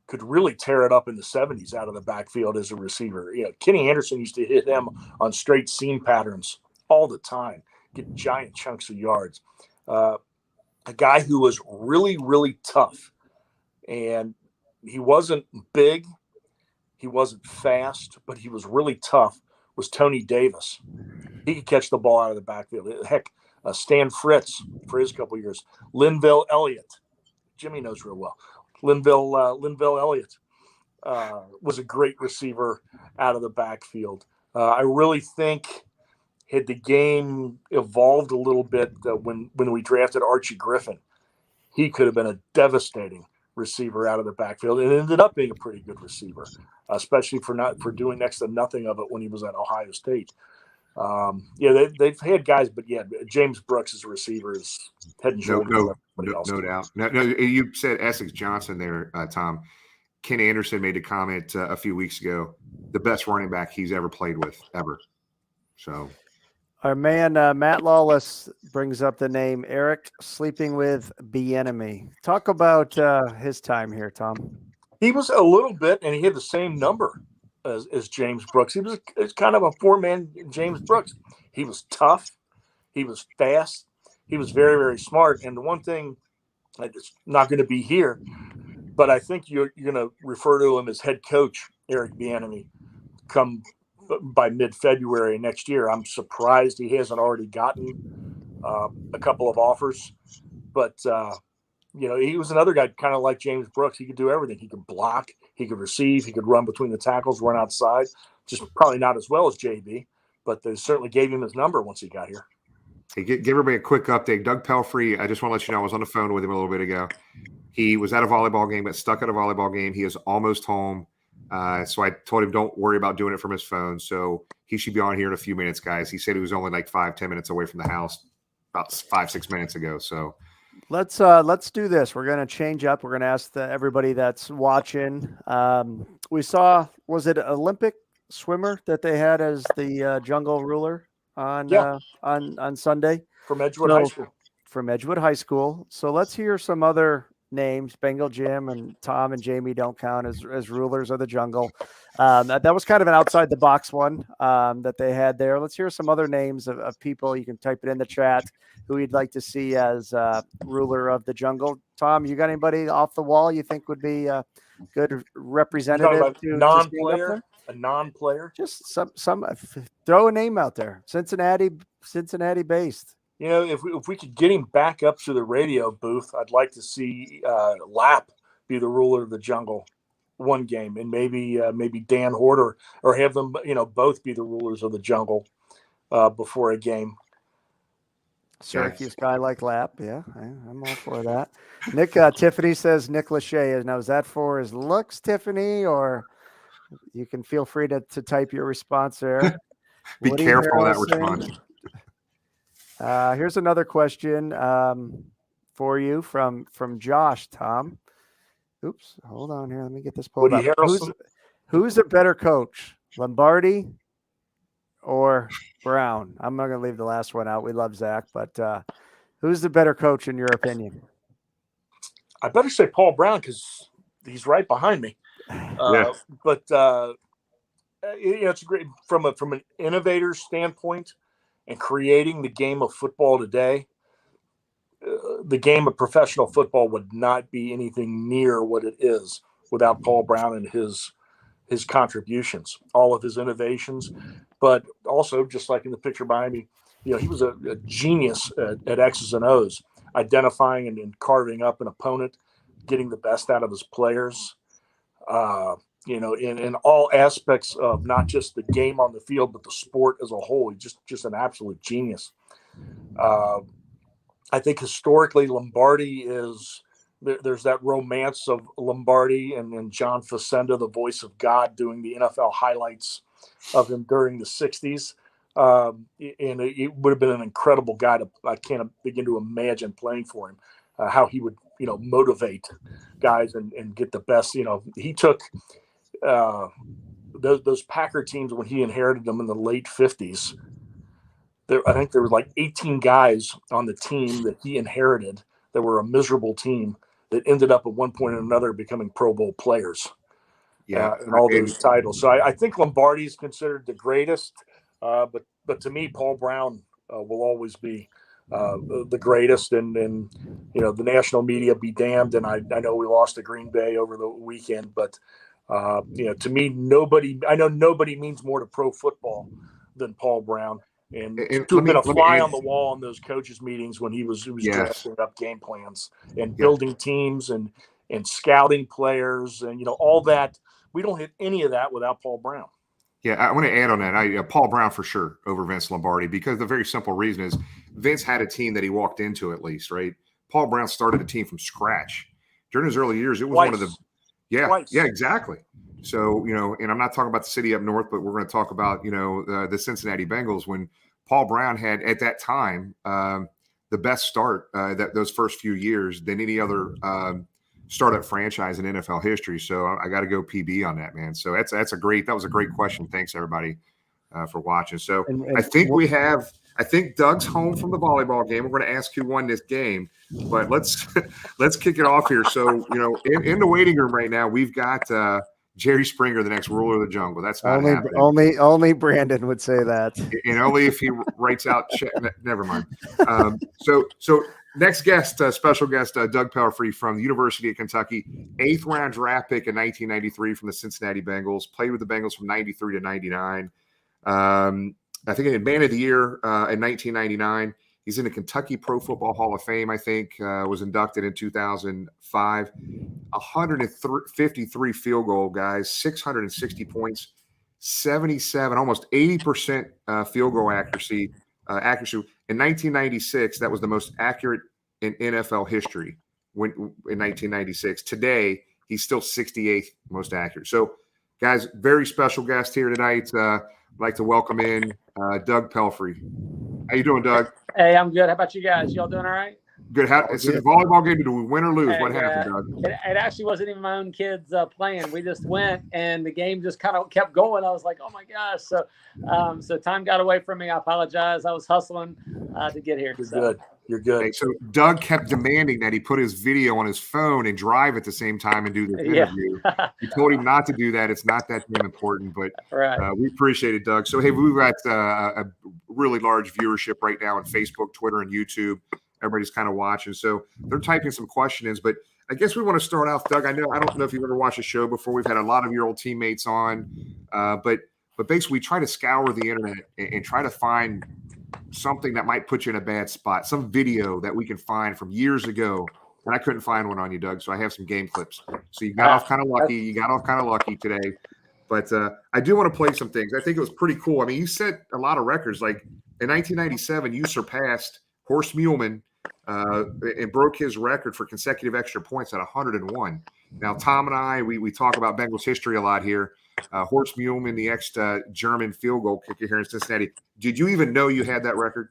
could really tear it up in the 70s out of the backfield as a receiver. Kenny Anderson used to hit him on straight seam patterns all the time, get giant chunks of yards. A guy who was really, really tough, and he wasn't big, he wasn't fast, but he was really tough, was Tony Davis. He could catch the ball out of the backfield. Heck, Stan Fritz for his couple of years. Linville Elliott. Jimmy knows real well. Linville Elliott was a great receiver out of the backfield. I really think had the game evolved a little bit when we drafted Archie Griffin, he could have been a devastating receiver out of the backfield. It ended up being a pretty good receiver, especially for doing next to nothing of it when he was at Ohio State. They've had guys, but James Brooks as a receiver is head and shoulders above everybody else. No doubt. No, you said Essex Johnson there, Tom. Ken Anderson made a comment a few weeks ago, the best running back he's ever played with, ever. So our man Matt Lawless brings up the name Eric sleeping with Bieniemy. Talk about his time here, Tom. He was a little bit, and he had the same number as James Brooks. He was kind of a four-man James Brooks. He was tough. He was fast. He was very, very smart. And the one thing that's not going to be here, but I think you're going to refer to him as head coach Eric Bieniemy come by mid-February next year. I'm surprised he hasn't already gotten a couple of offers. But, he was another guy kind of like James Brooks. He could do everything. He could block. He could receive. He could run between the tackles, run outside. Just probably not as well as JB, but they certainly gave him his number once he got here. Hey, give everybody a quick update. Doug Pelfrey, I just want to let you know, I was on the phone with him a little bit ago. He was at a volleyball game, got stuck at a volleyball game. He is almost home. So I told him don't worry about doing it from his phone. So he should be on here in a few minutes, guys. He said he was only like 5-10 minutes away from the house about 5-6 minutes ago. So let's do this. We're going to change up. We're going to ask everybody that's watching. We saw, was it Olympic swimmer that they had as the jungle ruler on Sunday from Edgewood High School? From Edgewood High School. So let's hear some other names. Bengal Jim and Tom and Jamie don't count as rulers of the jungle. That was kind of an outside the box one that they had there. Let's hear some other names of people. You can type it in the chat who you'd like to see as ruler of the jungle. Tom, you got anybody off the wall you think would be a good representative to non-player? A non-player? Just some throw a name out there. Cincinnati based. If we could get him back up to the radio booth, I'd like to see Lapp be the ruler of the jungle one game, and maybe Dan Horter, or have them both be the rulers of the jungle before a game. Syracuse guy like Lapp, yeah, I'm all for that. Nick Tiffany says Nick Lachey. Now is that for his looks, Tiffany, or you can feel free to type your response there. Be Woody careful of that Harrelson. response. Here's another question for you from Josh, Tom. Oops, hold on here. Let me get this pulled Woody up. Harrelson. Who's a better coach, Lombardi or Brown? I'm not going to leave the last one out. We love Zach, but who's the better coach in your opinion? I better say Paul Brown because he's right behind me. But it's great from an innovator standpoint and creating the game of football today. The game of professional football would not be anything near what it is without Paul Brown and his contributions, all of his innovations, but also just like in the picture behind me, he was a genius at X's and O's, identifying and carving up an opponent, getting the best out of his players, in all aspects of not just the game on the field, but the sport as a whole. He's just an absolute genius. I think historically Lombardi is there's that romance of Lombardi and John Facenda, the voice of God, doing the NFL highlights of him during the 60s. And it would have been an incredible guy I can't begin to imagine playing for him, how he would, motivate guys and get the best. He took those Packer teams when he inherited them in the late 50s. I think there were like 18 guys on the team that he inherited that were a miserable team that ended up at one point or another becoming Pro Bowl players. And all those titles. So I think Lombardi is considered the greatest, but to me, Paul Brown will always be the greatest. And the national media be damned. And I know we lost to Green Bay over the weekend, but to me, nobody means more to pro football than Paul Brown. And to have been a fly on the wall in those coaches' meetings when he was drafting up game plans and building teams and scouting players and all that. We don't hit any of that without Paul Brown. Yeah, I want to add on that. Paul Brown for sure over Vince Lombardi, because the very simple reason is Vince had a team that he walked into at least, right? Paul Brown started a team from scratch. During his early years, it was one of the – yeah, exactly. So, and I'm not talking about the city up north, but we're going to talk about, the Cincinnati Bengals when Paul Brown had at that time the best start those first few years than any other startup franchise in NFL history. So I got to go PB on that, man. So that was a great question. Thanks everybody for watching. So I think Doug's home from the volleyball game. We're going to ask who won this game, but let's kick it off here. So, in the waiting room right now, we've got Jerry Springer, the next ruler of the jungle. That's not happening. Only Brandon would say that. And only if he writes out never mind. So next guest, special guest, Doug Pelfrey from the University of Kentucky, 8th round draft pick in 1993 from the Cincinnati Bengals, played with the Bengals from 93 to 99. I think in Man of the Year in 1999. He's in the Kentucky Pro Football Hall of Fame, I think, was inducted in 2005. 153 field goal guys, 660 points, 77, almost 80% field goal accuracy. In 1996, that was the most accurate in NFL history in 1996. Today, he's still 68th most accurate. So, guys, very special guest here tonight. I'd like to welcome in Doug Pelfrey. How you doing, Doug? Hey, I'm good. How about you guys? Y'all doing all right? Good. So the volleyball game, did we win or lose? What happened, Doug? It actually wasn't even my own kids playing. We just went, and the game just kind of kept going. I was like, oh, my gosh. So time got away from me. I apologize. I was hustling to get here. You're good. Hey, so Doug kept demanding that he put his video on his phone and drive at the same time and do this interview. You told him not to do that. It's not that damn important, but we appreciate it, Doug. So, hey, we've got a really large viewership right now on Facebook, Twitter, and YouTube. Everybody's kind of watching. So they're typing some questions, but I guess we want to start off, Doug. I don't know if you've ever watched a show before. We've had a lot of your old teammates on, but basically we try to scour the internet and try to find something that might put you in a bad spot, some video that we can find from years ago. And I couldn't find one on you, Doug. So I have some game clips. So you got off kind of lucky. You got off kind of lucky today. But I do want to play some things. I think it was pretty cool. I mean, you set a lot of records. Like in 1997, you surpassed Horst Muhlmann and broke his record for consecutive extra points at 101. Now, Tom and I, we talk about Bengals history a lot here. Horst Muhlmann, the ex-German field goal kicker here in Cincinnati. Did you even know you had that record?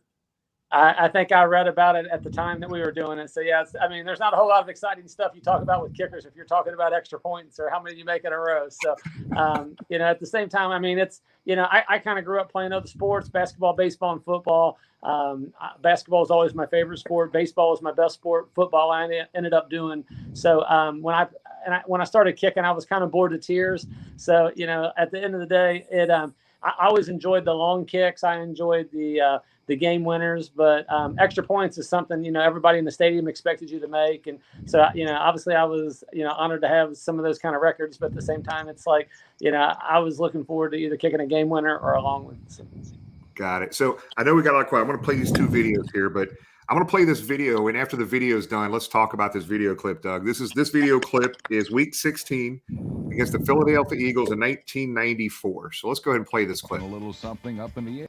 I think I read about it at the time that we were doing it. So, yeah, there's not a whole lot of exciting stuff you talk about with kickers if you're talking about extra points or how many you make in a row. So, at the same time, it's, I kind of grew up playing other sports, basketball, baseball, and football. Basketball is always my favorite sport. Baseball was my best sport. Football I ended up doing. So when I started kicking, I was kind of bored to tears. So, at the end of the day, I always enjoyed the long kicks. I enjoyed the game winners, but extra points is something, everybody in the stadium expected you to make. And so, obviously I was, honored to have some of those kind of records, but at the same time, it's like, I was looking forward to either kicking a game winner or a long one. So. Got it. So I know we got a lot of questions. I'm going to play these two videos here, but I'm going to play this video. And after the video is done, let's talk about this video clip, Doug. This video clip is week 16 against the Philadelphia Eagles in 1994. So let's go ahead and play this clip. A little something up in the air.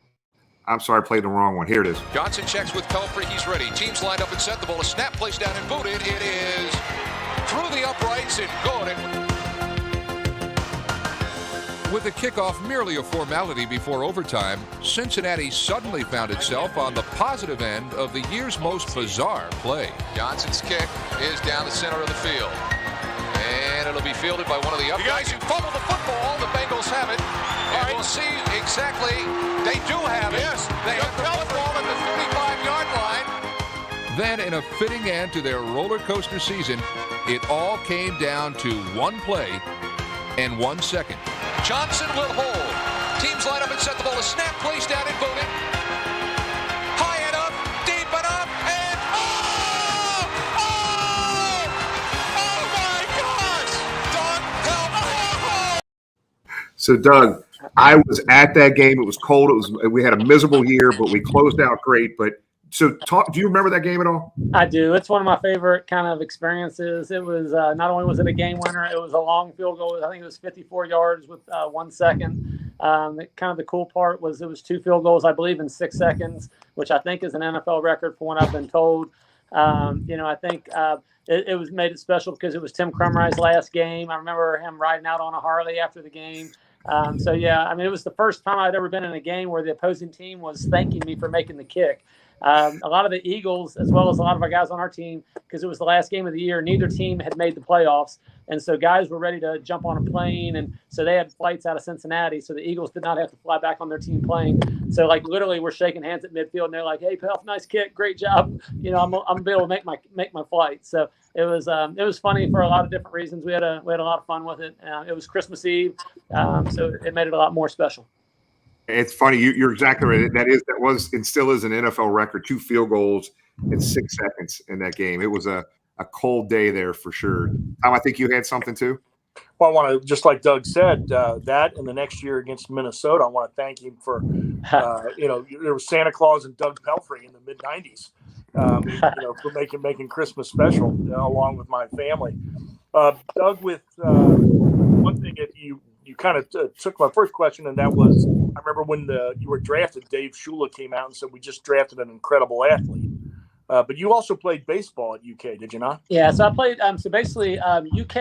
I'm sorry, I played the wrong one. Here it is. Johnson checks with Pelfrey. He's ready. Teams lined up and set. The ball is snap, placed down and booted. It is through the uprights and good. With the kickoff merely a formality before overtime, Cincinnati suddenly found itself on the positive end of the year's most bizarre play. Johnson's kick is down the center of the field. And it'll be fielded by one of the up guys who fumbled the football. The Bengals have it. All right, we'll see exactly. They do have it. Yes, they have the football at the 35-yard line. Then, in a fitting end to their roller coaster season, it all came down to one play and 1 second. Johnson will hold. Teams line up and set. The ball is snap, placed down and voted. High enough, deep enough, and oh my gosh! Doug Pelfrey! So, Doug, I was at that game. It was cold. We had a miserable year, but we closed out great. But so, do you remember that game at all? I do. It's one of my favorite kind of experiences. It was not only was it a game winner, it was a long field goal. I think it was 54 yards with 1 second. Kind of the cool part was it was 2 field goals, I believe, in 6 seconds, which I think is an NFL record for what I've been told. I think it was made it special because it was Tim Crumrye's last game. I remember him riding out on a Harley after the game. It was the first time I'd ever been in a game where the opposing team was thanking me for making the kick. A lot of the Eagles, as well as a lot of our guys on our team, because it was the last game of the year, neither team had made the playoffs. And so guys were ready to jump on a plane. And so they had flights out of Cincinnati. So the Eagles did not have to fly back on their team plane. So literally we're shaking hands at midfield and they're like, "Hey, Pelf, nice kick. Great job. I'm going to be able to make my flight." So it was funny for a lot of different reasons. We had a lot of fun with it. It was Christmas Eve. So it made it a lot more special. It's funny. You're exactly right. That was and still is an NFL record. 2 field goals in 6 seconds in that game. It was a cold day there for sure. Tom, I think you had something too. Well, I want to, just like Doug said, that and the next year against Minnesota, I want to thank him for, there was Santa Claus and Doug Pelfrey in the mid '90s, for making Christmas special along with my family. Doug, with one thing that you kind of took my first question, and that was, I remember when you were drafted, Dave Shula came out and said, "We just drafted an incredible athlete." But you also played baseball at UK, did you not? Yeah, so I played. UK.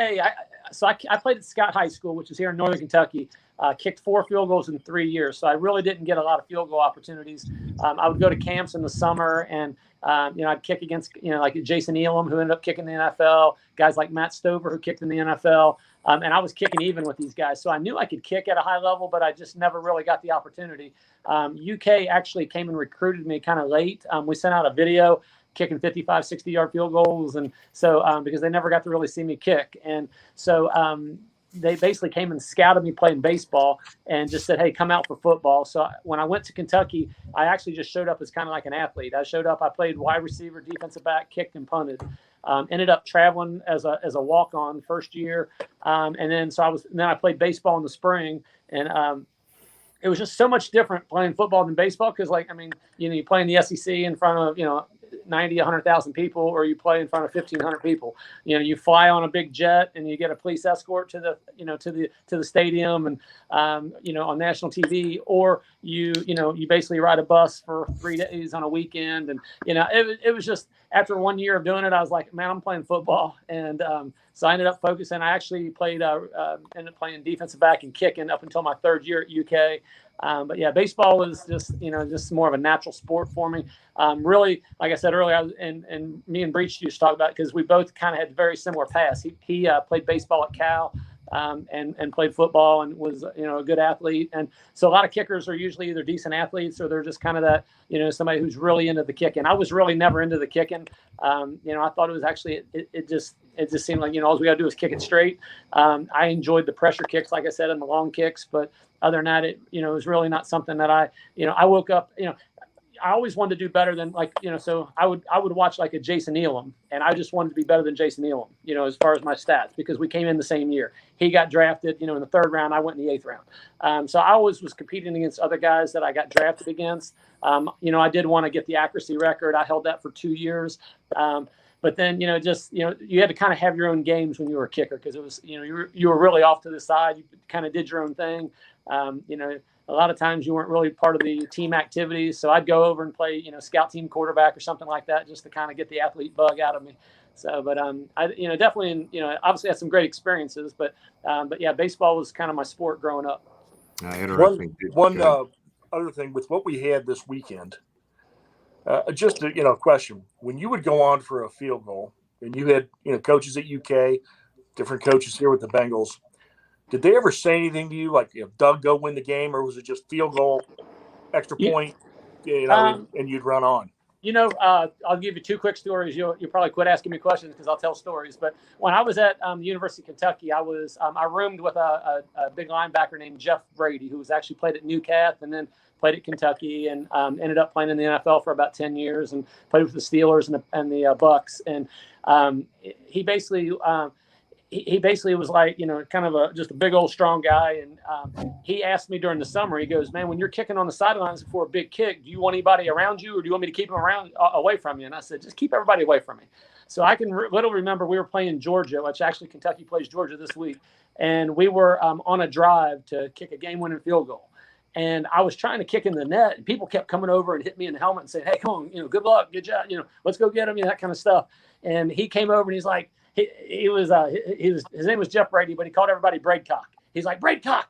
I played at Scott High School, which is here in Northern Kentucky. Kicked 4 field goals in 3 years, so I really didn't get a lot of field goal opportunities. I would go to camps in the summer, and I'd kick against like Jason Elam, who ended up kicking the NFL. Guys like Matt Stover, who kicked in the NFL. And I was kicking even with these guys. So I knew I could kick at a high level, but I just never really got the opportunity. UK actually came and recruited me kind of late. We sent out a video kicking 55, 60-yard field goals. And so because they never got to really see me kick. And so they basically came and scouted me playing baseball and just said, "Hey, come out for football." So when I went to Kentucky, I actually just showed up as kind of like an athlete. I showed up, I played wide receiver, defensive back, kicked and punted. Ended up traveling as a walk-on first year, and then I played baseball in the spring, and it was just so much different playing football than baseball because you play in the SEC in front of 90, 100,000 people, or you play in front of 1,500 people. You fly on a big jet and you get a police escort to the stadium and on national TV, or you basically ride a bus for 3 days on a weekend. And it was just, after 1 year of doing it, I was like, man, I'm playing football. And so I ended up focusing. I actually ended up playing defensive back and kicking up until my 3rd year at UK. But yeah, baseball was just more of a natural sport for me. Really, like I said earlier, and me and Breach used to talk about it because we both kind of had very similar paths. He played baseball at Cal and played football and was a good athlete. And so a lot of kickers are usually either decent athletes or they're just kind of that somebody who's really into the kicking. I was really never into the kicking. I thought it was actually it just seemed like all we got to do is kick it straight. I enjoyed the pressure kicks, like I said, and the long kicks, but other than that, it was really not something that I woke up, I always wanted to do better than so I would watch like a Jason Elam, and I just wanted to be better than Jason Elam, as far as my stats, because we came in the same year. He got drafted, in the 3rd round. I went in the 8th round. So I always was competing against other guys that I got drafted against. I did want to get the accuracy record. I held that for 2 years. But then, you had to kind of have your own games when you were a kicker, because it was, you were really off to the side. You kind of did your own thing. a lot of times you weren't really part of the team activities. So I'd go over and play, scout team quarterback or something like that, just to kind of get the athlete bug out of me. So, but I, definitely, obviously had some great experiences, but yeah, baseball was kind of my sport growing up. Interesting. One other thing with what we had this weekend, just a question: when you would go on for a field goal, and you had coaches at UK, different coaches here with the Bengals, did they ever say anything to you like, Doug, go win the game, or was it just field goal, extra point, and you'd run on? I'll give you two quick stories. You'll probably quit asking me questions because I'll tell stories. But when I was at the University of Kentucky, I roomed with a big linebacker named Jeff Brady, who was actually played at Newcath and then played at Kentucky and ended up playing in the NFL for about 10 years and played with the Steelers and the Bucks. And he basically was like, kind of just a big old strong guy. And he asked me during the summer, he goes, man, when you're kicking on the sidelines for a big kick, do you want anybody around you or do you want me to keep them away from you? And I said, just keep everybody away from me. So I can literally remember we were playing Georgia, which actually Kentucky plays Georgia this week. And we were on a drive to kick a game-winning field goal. And I was trying to kick in the net, and people kept coming over and hit me in the helmet and saying, hey, come on, good luck, good job, let's go get him, that kind of stuff. And he came over and he's like, his name was Jeff Brady, but he called everybody Braidcock. He's like, Braidcock,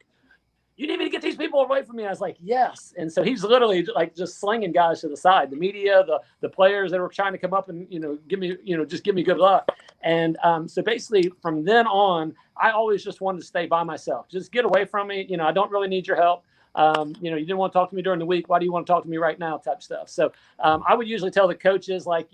you need me to get these people away from me. I was like, yes. And so he's literally like just slinging guys to the side, the media, the players that were trying to come up and, give me good luck. And so basically from then on, I always just wanted to stay by myself. Just get away from me. I don't really need your help. You didn't want to talk to me during the week. Why do you want to talk to me right now? Type stuff. So I would usually tell the coaches like,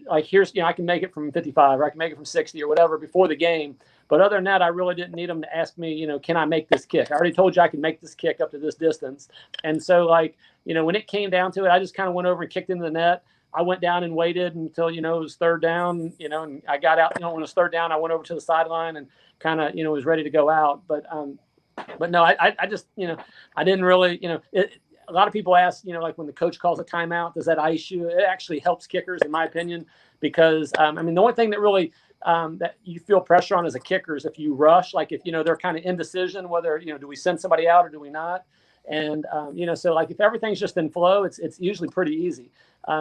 like here's, I can make it from 55 or I can make it from 60 or whatever before the game. But other than that, I really didn't need them to ask me, can I make this kick? I already told you I can make this kick up to this distance. And so like, when it came down to it, I just kind of went over and kicked into the net. I went down and waited until, it was third down, and I got out, when it was third down, I went over to the sideline and kind of, was ready to go out. But no, I just, I didn't really, a lot of people ask, like when the coach calls a timeout, does that ice you? It actually helps kickers, in my opinion, because, the only thing that really that you feel pressure on as a kicker is if you rush, like if, they're kind of indecision, whether, do we send somebody out or do we not? And, so like if everything's just in flow, it's usually pretty easy.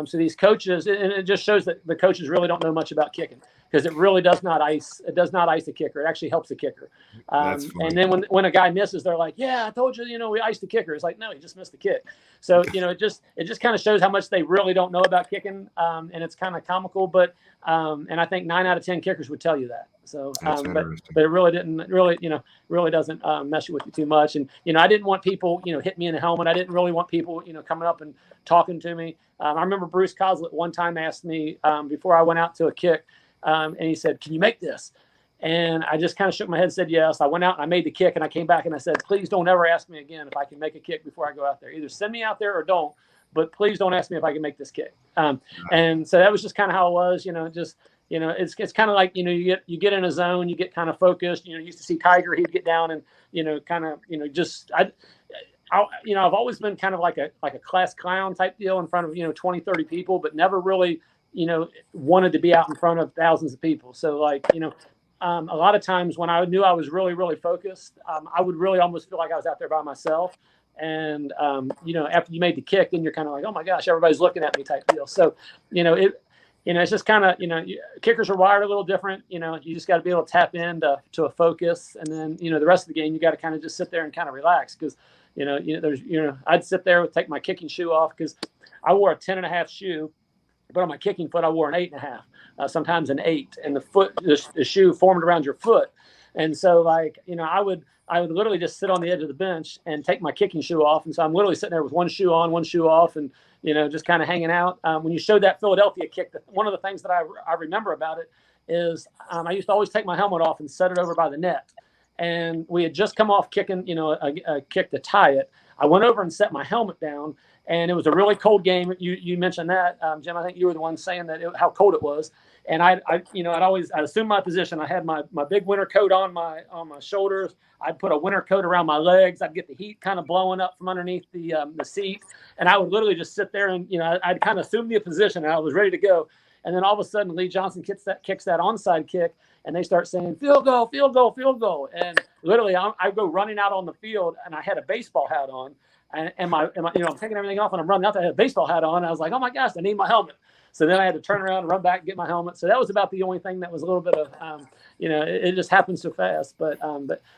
So these coaches, and it just shows that the coaches really don't know much about kicking because it really does not ice. It does not ice the kicker. It actually helps the kicker. And then when a guy misses, they're like, yeah, I told you, we iced the kicker. It's like, no, he just missed the kick. So, it just kind of shows how much they really don't know about kicking. And it's kind of comical, but, and I think 9 out of 10 kickers would tell you that. So, but it really doesn't mess with you too much. And, I didn't want people, hit me in the helmet. I didn't really want people, coming up and talking to me. I remember Bruce Coslett one time asked me before I went out to a kick, and he said, can you make this? And I just kind of shook my head and said, yes. I went out and I made the kick and I came back and I said, please don't ever ask me again if I can make a kick before I go out there. Either send me out there or don't, but please don't ask me if I can make this kick. And so that was just kind of how it was, it's kind of like, you get in a zone, you get kind of focused, you used to see Tiger, he'd get down and, I've always been kind of like a class clown type deal in front of, 20, 30 people, but never really, wanted to be out in front of thousands of people. So like, a lot of times when I knew I was really, really focused, I would really almost feel like I was out there by myself. And, after you made the kick, then you're kind of like, oh my gosh, everybody's looking at me type deal. So, it's just kind of, kickers are wired a little different. You just got to be able to tap into a focus. And then, the rest of the game, you got to kind of just sit there and kind of relax because, I'd sit there and take my kicking shoe off because I wore a 10.5 shoe, but on my kicking foot, I wore an 8.5, sometimes an 8, and the shoe formed around your foot. And so like, I would literally just sit on the edge of the bench and take my kicking shoe off. And so I'm literally sitting there with one shoe on, one shoe off, and, just kind of hanging out. When you showed that Philadelphia kick, one of the things that I remember about it is I used to always take my helmet off and set it over by the net. And we had just come off kicking, a kick to tie it. I went over and set my helmet down, and it was a really cold game. You mentioned that, Jim. I think you were the one saying that how cold it was. And I'd assume my position. I had my big winter coat on my shoulders. I'd put a winter coat around my legs. I'd get the heat kind of blowing up from underneath the seat, and I would literally just sit there and I'd kind of assume the position, and I was ready to go. And then all of a sudden, Lee Johnson kicks that onside kick, and they start saying, field goal, field goal, field goal. And literally, I go running out on the field, and I had a baseball hat on. And my, I'm taking everything off, and I'm running out there. I had a baseball hat on. And I was like, oh, my gosh, I need my helmet. So then I had to turn around and run back and get my helmet. So that was about the only thing that was a little bit of, it just happened so fast. But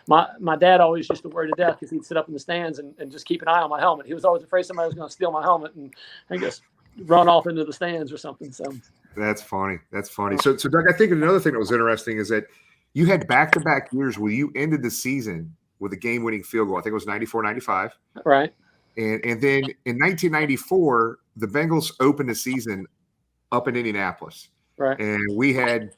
my dad always used to worry to death because he'd sit up in the stands and just keep an eye on my helmet. He was always afraid somebody was going to steal my helmet and I guess run off into the stands or something. So that's funny. That's funny. So Doug, I think another thing that was interesting is that you had back-to-back years where you ended the season with a game-winning field goal. I think it was 94-95. Right. And then in 1994, the Bengals opened the season up in Indianapolis. Right. And we had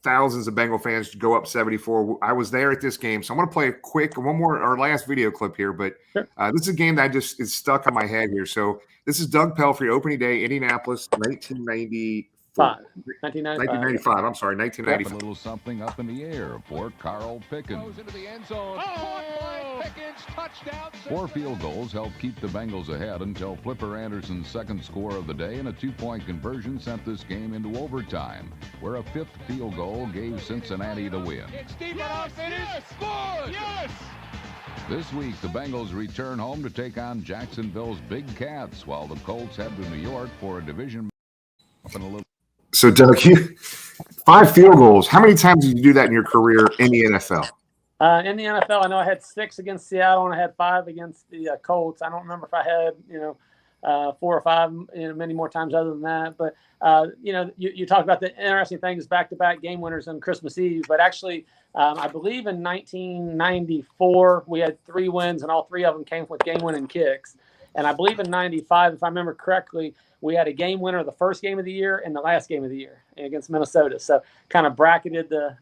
thousands of Bengal fans go up 74. I was there at this game. So I'm going to play our last video clip here. But this is a game that is stuck on my head here. So this is Doug Pelfrey, opening day, Indianapolis, 1995. I'm sorry, 1995. A little something up in the air for Carl Pickens. Goes into the end zone. Pickens, touchdown. 4 field goals helped keep the Bengals ahead until Flipper Anderson's second score of the day and a 2-point conversion sent this game into overtime, where a 5th field goal gave Cincinnati the win. Yes! This week, the Bengals return home to take on Jacksonville's Big Cats, while the Colts head to New York for a division. So, Doug, 5 field goals. How many times did you do that in your career in the NFL? In the NFL, I know I had 6 against Seattle and I had 5 against the Colts. I don't remember if I had, 4 or 5, many more times other than that. But, you talk about the interesting things, back-to-back game winners on Christmas Eve. But actually, I believe in 1994, we had 3 wins, and all 3 of them came with game-winning kicks. And I believe in 95, if I remember correctly, we had a game winner the first game of the year and the last game of the year against Minnesota. So kind of bracketed the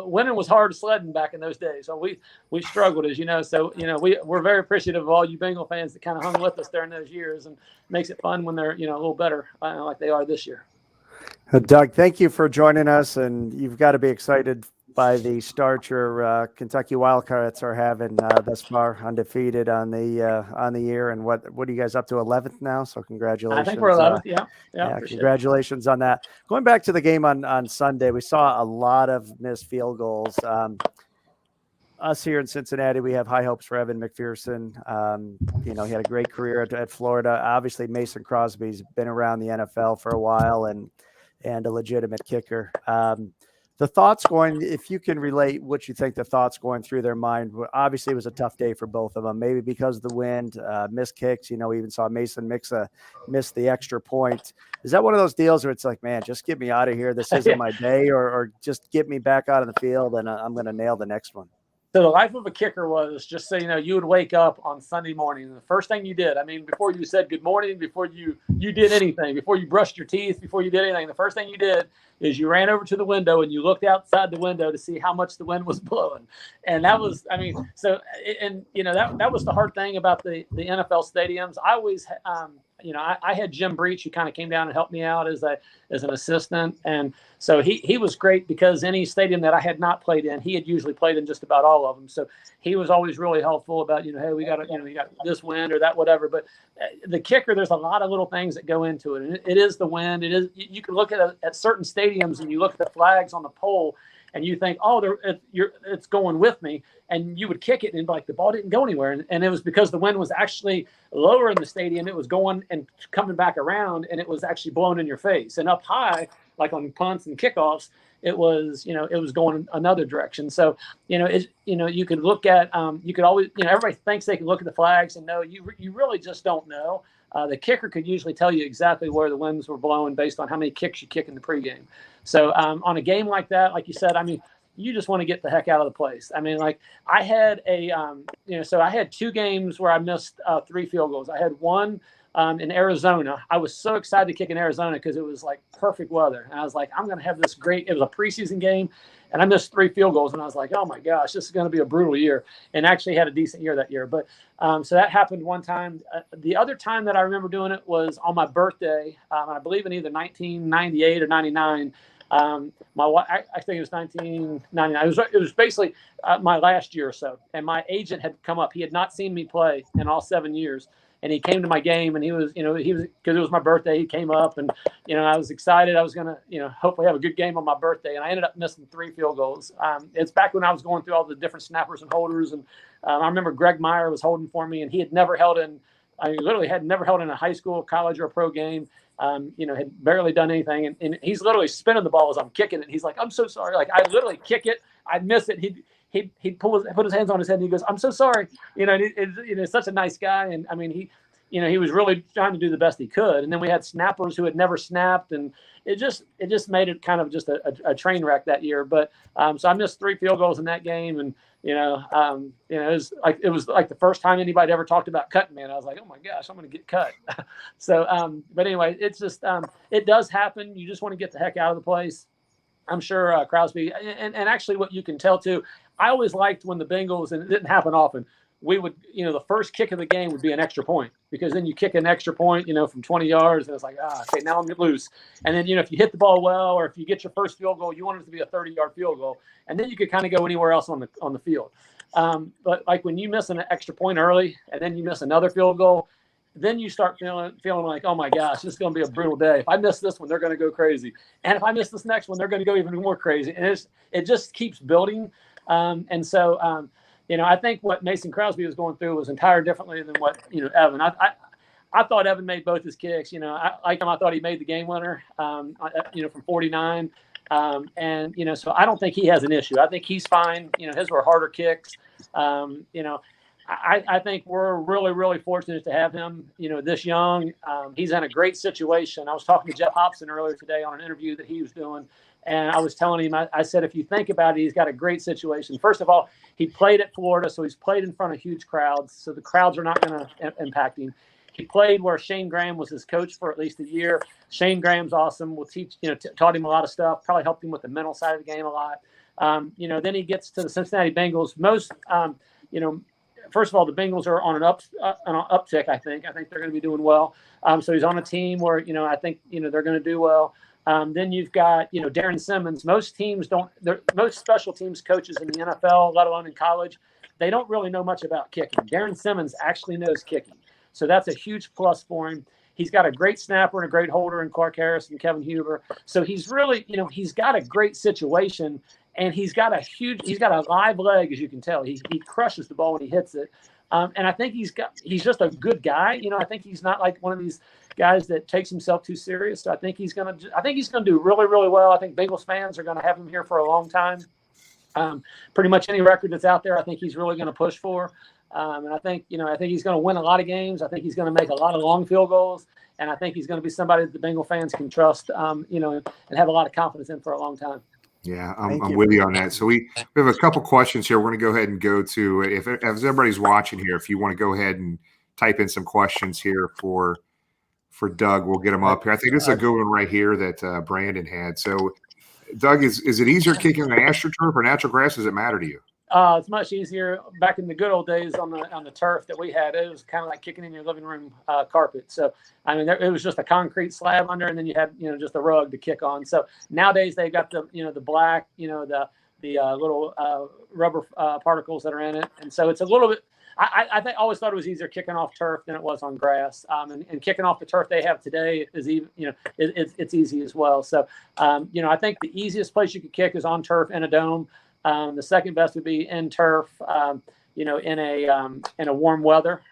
winning was hard sledding back in those days. So we struggled, as you know. So, we're very appreciative of all you Bengal fans that kind of hung with us during those years, and makes it fun when they're, a little better like they are this year. Doug, thank you for joining us, and you've got to be excited by the start your Kentucky Wildcats are having thus far, undefeated on the year. And what are you guys up to, 11th now? So congratulations. I think we're 11th. Yeah. Congratulations on that. Going back to the game on Sunday, we saw a lot of missed field goals. Us here in Cincinnati, we have high hopes for Evan McPherson. He had a great career at Florida. Obviously, Mason Crosby's been around the NFL for a while and a legitimate kicker. The thoughts going, if you can relate what you think the thoughts going through their mind, obviously it was a tough day for both of them, maybe because of the wind, missed kicks, we even saw Mason miss the extra point. Is that one of those deals where it's like, man, just get me out of here. This isn't my day, or just get me back out on the field and I'm going to nail the next one? So the life of a kicker was, just so you know, you would wake up on Sunday morning, and the first thing you did, before you said good morning, before you did anything, before you brushed your teeth, before you did anything, the first thing you did is you ran over to the window and you looked outside the window to see how much the wind was blowing. And that was, that was the hard thing about the NFL stadiums. I always, I had Jim Breach, who kind of came down and helped me out as an assistant. And so he was great, because any stadium that I had not played in, he had usually played in just about all of them. So he was always really helpful about, hey, we got this wind or that, whatever. But the kicker, there's a lot of little things that go into it. And it is the wind. It is, you can look at certain stadiums and you look at the flags on the pole and you think, oh, it's going with me. And you would kick it and like the ball didn't go anywhere. And it was because the wind was actually lower in the stadium. It was going and coming back around, and it was actually blowing in your face. And up high, like on punts and kickoffs, it was going another direction. So, you could look at, you could always, everybody thinks they can look at the flags and know. You really just don't know. The kicker could usually tell you exactly where the winds were blowing based on how many kicks you kick in the pregame. So on a game like that, like you said, you just want to get the heck out of the place. I had I had 2 games where I missed 3 field goals. I had one in Arizona. I was so excited to kick in Arizona because it was like perfect weather. And I was like, I'm going to have this great, it was a preseason game, and I missed 3 field goals. And I was like, oh my gosh, this is going to be a brutal year. And actually had a decent year that year. But so that happened one time. The other time that I remember doing it was on my birthday. I believe in either 1998 or 99. My wife, I think it was 1999. It was basically my last year or so. And my agent had come up. He had not seen me play in all 7 years. and he came to my game, and he was because it was my birthday. He came up, and I was excited. I was gonna hopefully have a good game on my birthday, and I ended up missing 3 field goals. It's back when I was going through all the different snappers and holders, and I remember Greg Meyer was holding for me, and he had never held in. I literally had never held in a high school, college, or a pro game. Had barely done anything, and he's literally spinning the ball as I'm kicking it. He's like, "I'm so sorry." Like, I literally kick it, I'd miss it. He'd put his hands on his head, and he goes, "I'm so sorry." He's such a nice guy, and I mean, he was really trying to do the best he could. And then we had snappers who had never snapped, and it just made it kind of just a train wreck that year. But so I missed 3 field goals in that game, and it was like the first time anybody ever talked about cutting me, and I was like, oh my gosh, I'm going to get cut. So, but anyway, it's just it does happen. You just want to get the heck out of the place. I'm sure Crosby, and actually what you can tell too, I always liked when the Bengals, and it didn't happen often, we would, the first kick of the game would be an extra point, because then you kick an extra point, from 20 yards, and it's like, okay, now I'm loose. And then, if you hit the ball well, or if you get your first field goal, you want it to be a 30-yard field goal, and then you could kind of go anywhere else on the field. But like when you miss an extra point early, and then you miss another field goal, then you start feeling like, oh my gosh, this is going to be a brutal day. If I miss this one, they're going to go crazy, and if I miss this next one, they're going to go even more crazy, and it just keeps building. And so, I think what Mason Crosby was going through was entirely differently than what Evan. I thought Evan made both his kicks. I thought he made the game winner. From 49. So I don't think he has an issue. I think he's fine. His were harder kicks. I think we're really, really fortunate to have him, this young. He's in a great situation. I was talking to Jeff Hobson earlier today on an interview that he was doing, and I was telling him, I said, if you think about it, he's got a great situation. First of all, he played at Florida, so he's played in front of huge crowds, so the crowds are not going to impact him. He played where Shane Graham was his coach for at least a year. Shane Graham's awesome. Will teach, taught him a lot of stuff, probably helped him with the mental side of the game a lot. Then he gets to the Cincinnati Bengals. First of all, the Bengals are on an uptick. I think they're going to be doing well. So he's on a team where I think they're going to do well. Then you've got Darren Simmons. Most special teams coaches in the NFL, let alone in college, they don't really know much about kicking. Darren Simmons actually knows kicking, so that's a huge plus for him. He's got a great snapper and a great holder in Clark Harris and Kevin Huber. So he's really, he's got a great situation. And he's got a live leg, as you can tell. He crushes the ball when he hits it. And I think he's just a good guy. I think he's not like one of these guys that takes himself too serious. So I think he's gonna do really, really well. I think Bengals fans are gonna have him here for a long time. Pretty much any record that's out there, I think he's really gonna push for. And I think he's gonna win a lot of games. I think he's gonna make a lot of long field goals. And I think he's gonna be somebody that the Bengal fans can trust, and have a lot of confidence in for a long time. Yeah, I'm with you on that. So we have a couple questions here. We're going to go ahead and go to, if everybody's watching here, if you want to go ahead and type in some questions here for Doug, we'll get them up here. I think this is a good one right here that Brandon had. So, Doug, is it easier kicking on AstroTurf or natural grass? Does it matter to you? It's much easier. Back in the good old days on the turf that we had, it was kind of like kicking in your living room carpet. So, I mean, it was just a concrete slab under, and then you had, just a rug to kick on. So nowadays they've got the black, the little rubber particles that are in it. And so it's a little bit, I always thought it was easier kicking off turf than it was on grass. And kicking off the turf they have today is even, it's easy as well. So, I think the easiest place you could kick is on turf in a dome. The second best would be in turf, in a warm weather.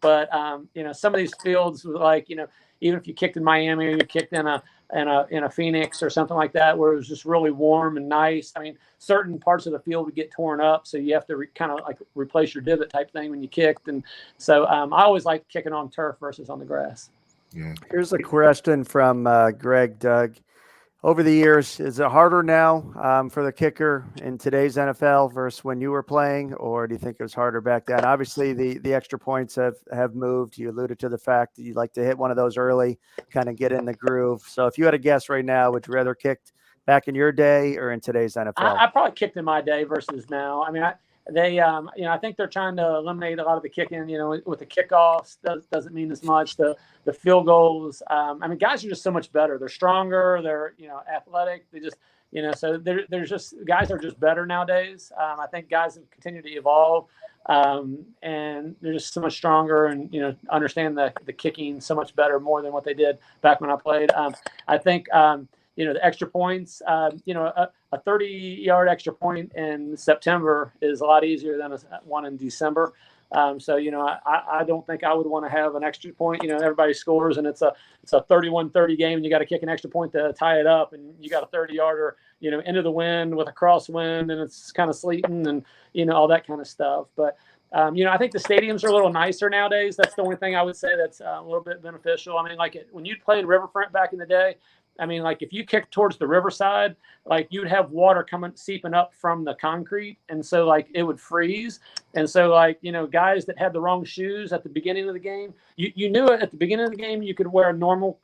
But some of these fields, like even if you kicked in Miami or you kicked in a Phoenix or something like that, where it was just really warm and nice. I mean, certain parts of the field would get torn up, so you have to kind of like replace your divot type thing when you kicked. And so I always like kicking on turf versus on the grass. Yeah. Here's a question from Greg, Doug. Over the years, is it harder now for the kicker in today's NFL versus when you were playing, or do you think it was harder back then? Obviously, the extra points have moved. You alluded to the fact that you'd like to hit one of those early, kind of get in the groove. So if you had a guess right now, would you rather kicked back in your day or in today's NFL? I probably kicked in my day versus now. I mean, I think they're trying to eliminate a lot of the kicking, with the kickoffs doesn't mean as much. The field goals. I mean, guys are just so much better. They're stronger. They're, athletic. So there's just guys are just better nowadays. I think guys have continued to evolve, and they're just so much stronger, and understand the kicking so much better, more than what they did back when I played. I think the extra points. A 30-yard extra point in September is a lot easier than one in December. I don't think I would want to have an extra point. Everybody scores, and it's a 31-30 game, and you got to kick an extra point to tie it up, and you got a 30-yarder, into the wind with a crosswind, and it's kind of sleeting, and all that kind of stuff. But I think the stadiums are a little nicer nowadays. That's the only thing I would say that's a little bit beneficial. I mean, like when you'd play in Riverfront back in the day, I mean, like if you kicked towards the riverside, like you'd have water seeping up from the concrete. And so like it would freeze. And so like, guys that had the wrong shoes at the beginning of the game, you knew it at the beginning of the game, you could wear a normal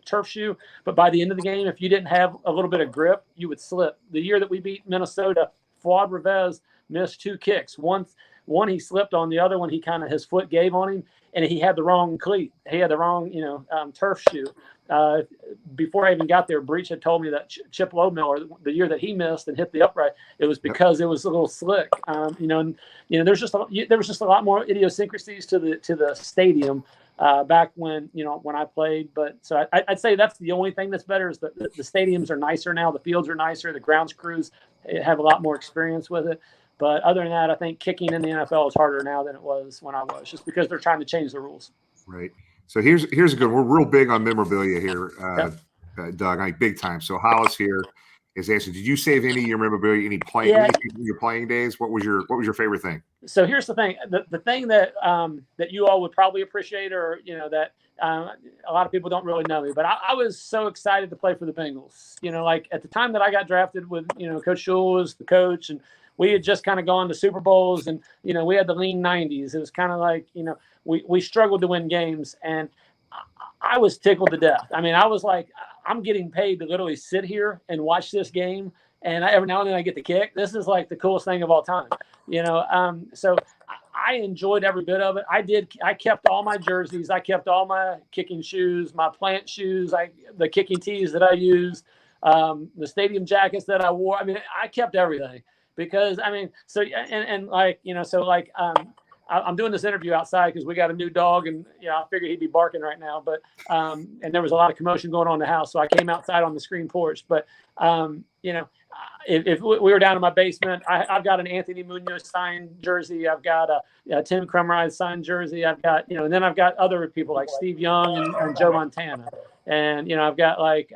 turf shoe. But by the end of the game, if you didn't have a little bit of grip, you would slip. The year that we beat Minnesota, Fuad Revez missed 2 kicks. One he slipped on, the other one his foot gave on him, and he had the wrong cleat. He had the wrong, turf shoe. Before I even got there, Breach had told me that Chip Lowmiller, the year that he missed and hit the upright, it was because it was a little slick. There was just a lot more idiosyncrasies to the stadium back when I played. But so I'd say that's the only thing that's better is the stadiums are nicer now, the fields are nicer, the grounds crews have a lot more experience with it. But other than that, I think kicking in the NFL is harder now than it was when I was, just because they're trying to change the rules. Right. So here's a good. We're real big on memorabilia here, Doug. I mean, big time. So Hollis here is asking, did you save any of your memorabilia, anything from your playing days? What was your favorite thing? So here's the thing. The thing that that you all would probably appreciate, or that a lot of people don't really know me, but I was so excited to play for the Bengals. Like at the time that I got drafted with Coach Shule was the coach, and we had just kind of gone to Super Bowls, and we had the lean 90s. It was kind of like we struggled to win games, and I was tickled to death. I mean, I was like, I'm getting paid to literally sit here and watch this game, and every now and then I get the kick. This is like the coolest thing of all time, So I enjoyed every bit of it. I kept all my jerseys. I kept all my kicking shoes, my plant shoes, the kicking tees that I used, the stadium jackets that I wore. I mean, I kept everything. Because I'm doing this interview outside because we got a new dog, and I figured he'd be barking right now. But and there was a lot of commotion going on in the house, so I came outside on the screen porch. But if we were down in my basement, I've got an Anthony Munoz signed jersey. I've got a Tim Krumride signed jersey. I've got and then I've got other people like Steve Young and Joe Montana, and I've got like.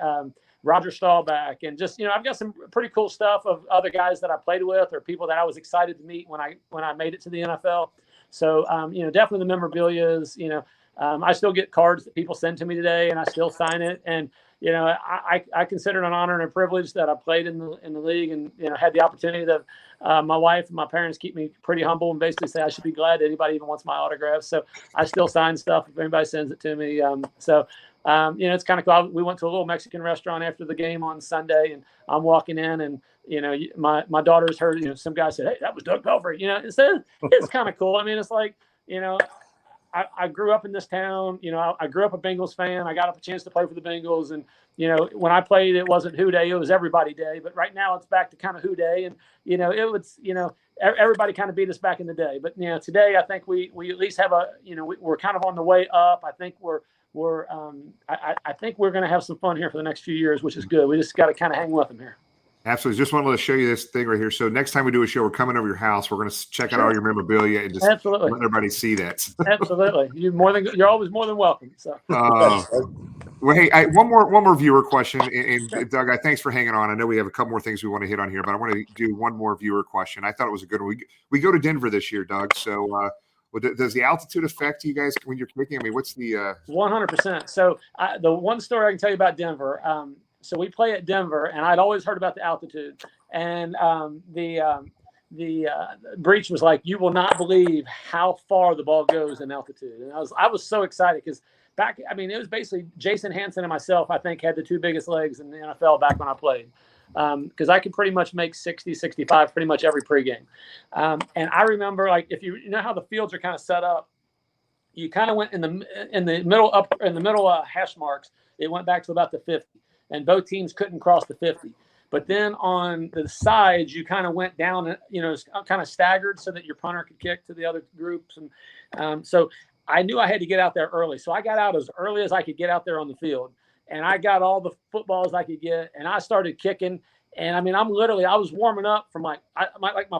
Roger Staubach, and just I've got some pretty cool stuff of other guys that I played with or people that I was excited to meet when I made it to the NFL. So definitely the memorabilia is I still get cards that people send to me today, and I still sign it. And I consider it an honor and a privilege that I played in the league, and had the opportunity to. My wife and my parents keep me pretty humble and basically say I should be glad that anybody even wants my autograph. So I still sign stuff if anybody sends it to me. It's kind of cool. We went to a little Mexican restaurant after the game on Sunday, and I'm walking in, and my daughter's heard some guy said, "Hey, that was Doug Pelfrey." It's kind of cool. I mean, it's like I grew up in this town. I grew up a Bengals fan. I got a chance to play for the Bengals, and when I played, it wasn't Who Day, it was Everybody Day. But right now, it's back to kind of Who Day, and it was everybody kind of beat us back in the day. But today, I think we at least have we're kind of on the way up. I think I think we're going to have some fun here for the next few years, which is good. We just got to kind of hang with them here. Absolutely. Just wanted to show you this thing right here. So next time we do a show, we're coming over your house. We're going to check out all your memorabilia and just let everybody see that. Absolutely. You're always more than welcome. So. Well, hey, one more viewer question, and Doug, thanks for hanging on. I know we have a couple more things we want to hit on here, but I want to do one more viewer question. I thought it was a good one. We go to Denver this year, Doug. So does the altitude affect you guys when you're kicking? I mean, what's the 100%. So the one story I can tell you about Denver. So we play at Denver, and I'd always heard about the altitude. And the Breach was like, "You will not believe how far the ball goes in altitude." And I was so excited because it was basically Jason Hansen and myself, I think, had the 2 biggest legs in the NFL back when I played. Because I could pretty much make 60, 65 pretty much every pregame. And I remember, like, if you know how the fields are kind of set up, you kind of went in the middle hash marks. It went back to about the 50. and both teams couldn't cross the 50. But then on the sides, you kind of went down, kind of staggered so that your punter could kick to the other groups. And so I knew I had to get out there early. So I got out as early as I could get out there on the field. And I got all the footballs I could get, and I started kicking. And I mean, I was warming up from my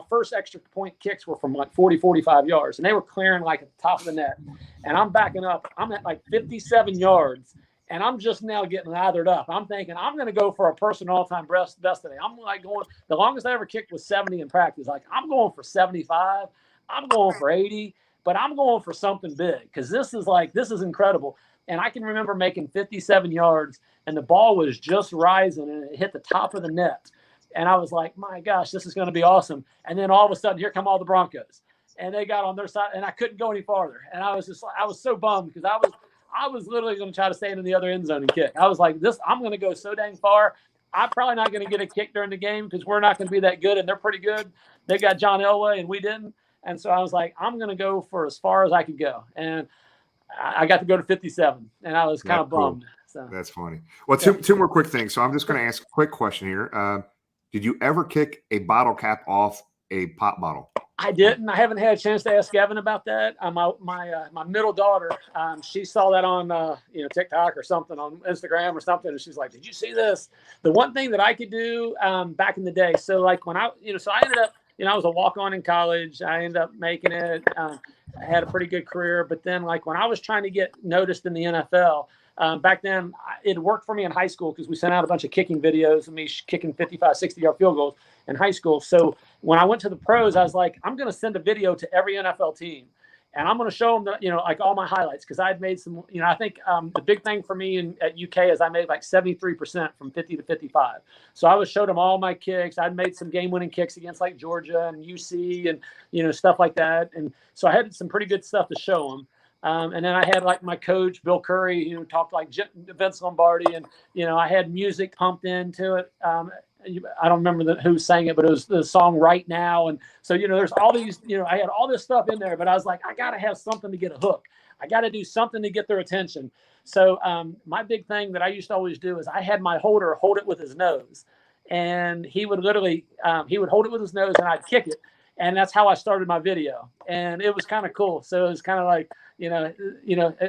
first extra point kicks were from like 40, 45 yards, and they were clearing like at the top of the net. And I'm backing up. I'm at like 57 yards, and I'm just now getting lathered up. I'm thinking I'm going to go for a personal all-time best today. I'm like going, the longest I ever kicked was 70 in practice. Like I'm going for 75. I'm going for 80, but I'm going for something big because this is incredible. And I can remember making 57 yards, and the ball was just rising, and it hit the top of the net. And I was like, my gosh, this is going to be awesome. And then all of a sudden, here come all the Broncos. And they got on their side, and I couldn't go any farther. And I was so bummed because I was literally going to try to stand in the other end zone and kick. I was like, I'm going to go so dang far. I'm probably not going to get a kick during the game because we're not going to be that good, and they're pretty good. They got John Elway, and we didn't. And so I was like, I'm going to go for as far as I could go. And I got to go to 57, and I was kind of bummed. So that's funny. Well, two more quick things. So I'm just going to ask a quick question here. Did you ever kick a bottle cap off a pop bottle? I didn't. I haven't had a chance to ask Evan about that. My middle daughter, she saw that on TikTok or something, on Instagram or something, and she's like, "Did you see this?" The one thing that I could do back in the day. So like when I ended up. I was a walk-on in college. I ended up making it. I had a pretty good career. But then, like, when I was trying to get noticed in the NFL, back then, it worked for me in high school because we sent out a bunch of kicking videos of me kicking 55, 60-yard field goals in high school. So when I went to the pros, I was like, I'm going to send a video to every NFL team. And I'm going to show them that, like all my highlights, because I'd made some, I think the big thing for me at UK is I made like 73% from 50 to 55. So I showed them all my kicks. I'd made some game-winning kicks against like Georgia and UC and, stuff like that. And so I had some pretty good stuff to show them. And then I had like my coach, Bill Curry, who talked like Vince Lombardi. And, I had music pumped into it. I don't remember who sang it, but it was the song Right Now. And so, there's all these, I had all this stuff in there, but I was like, I got to have something to get a hook. I got to do something to get their attention. So my big thing that I used to always do is I had my holder hold it with his nose. And he would literally, he would hold it with his nose and I'd kick it. And that's how I started my video. And it was kind of cool. So it was kind of like,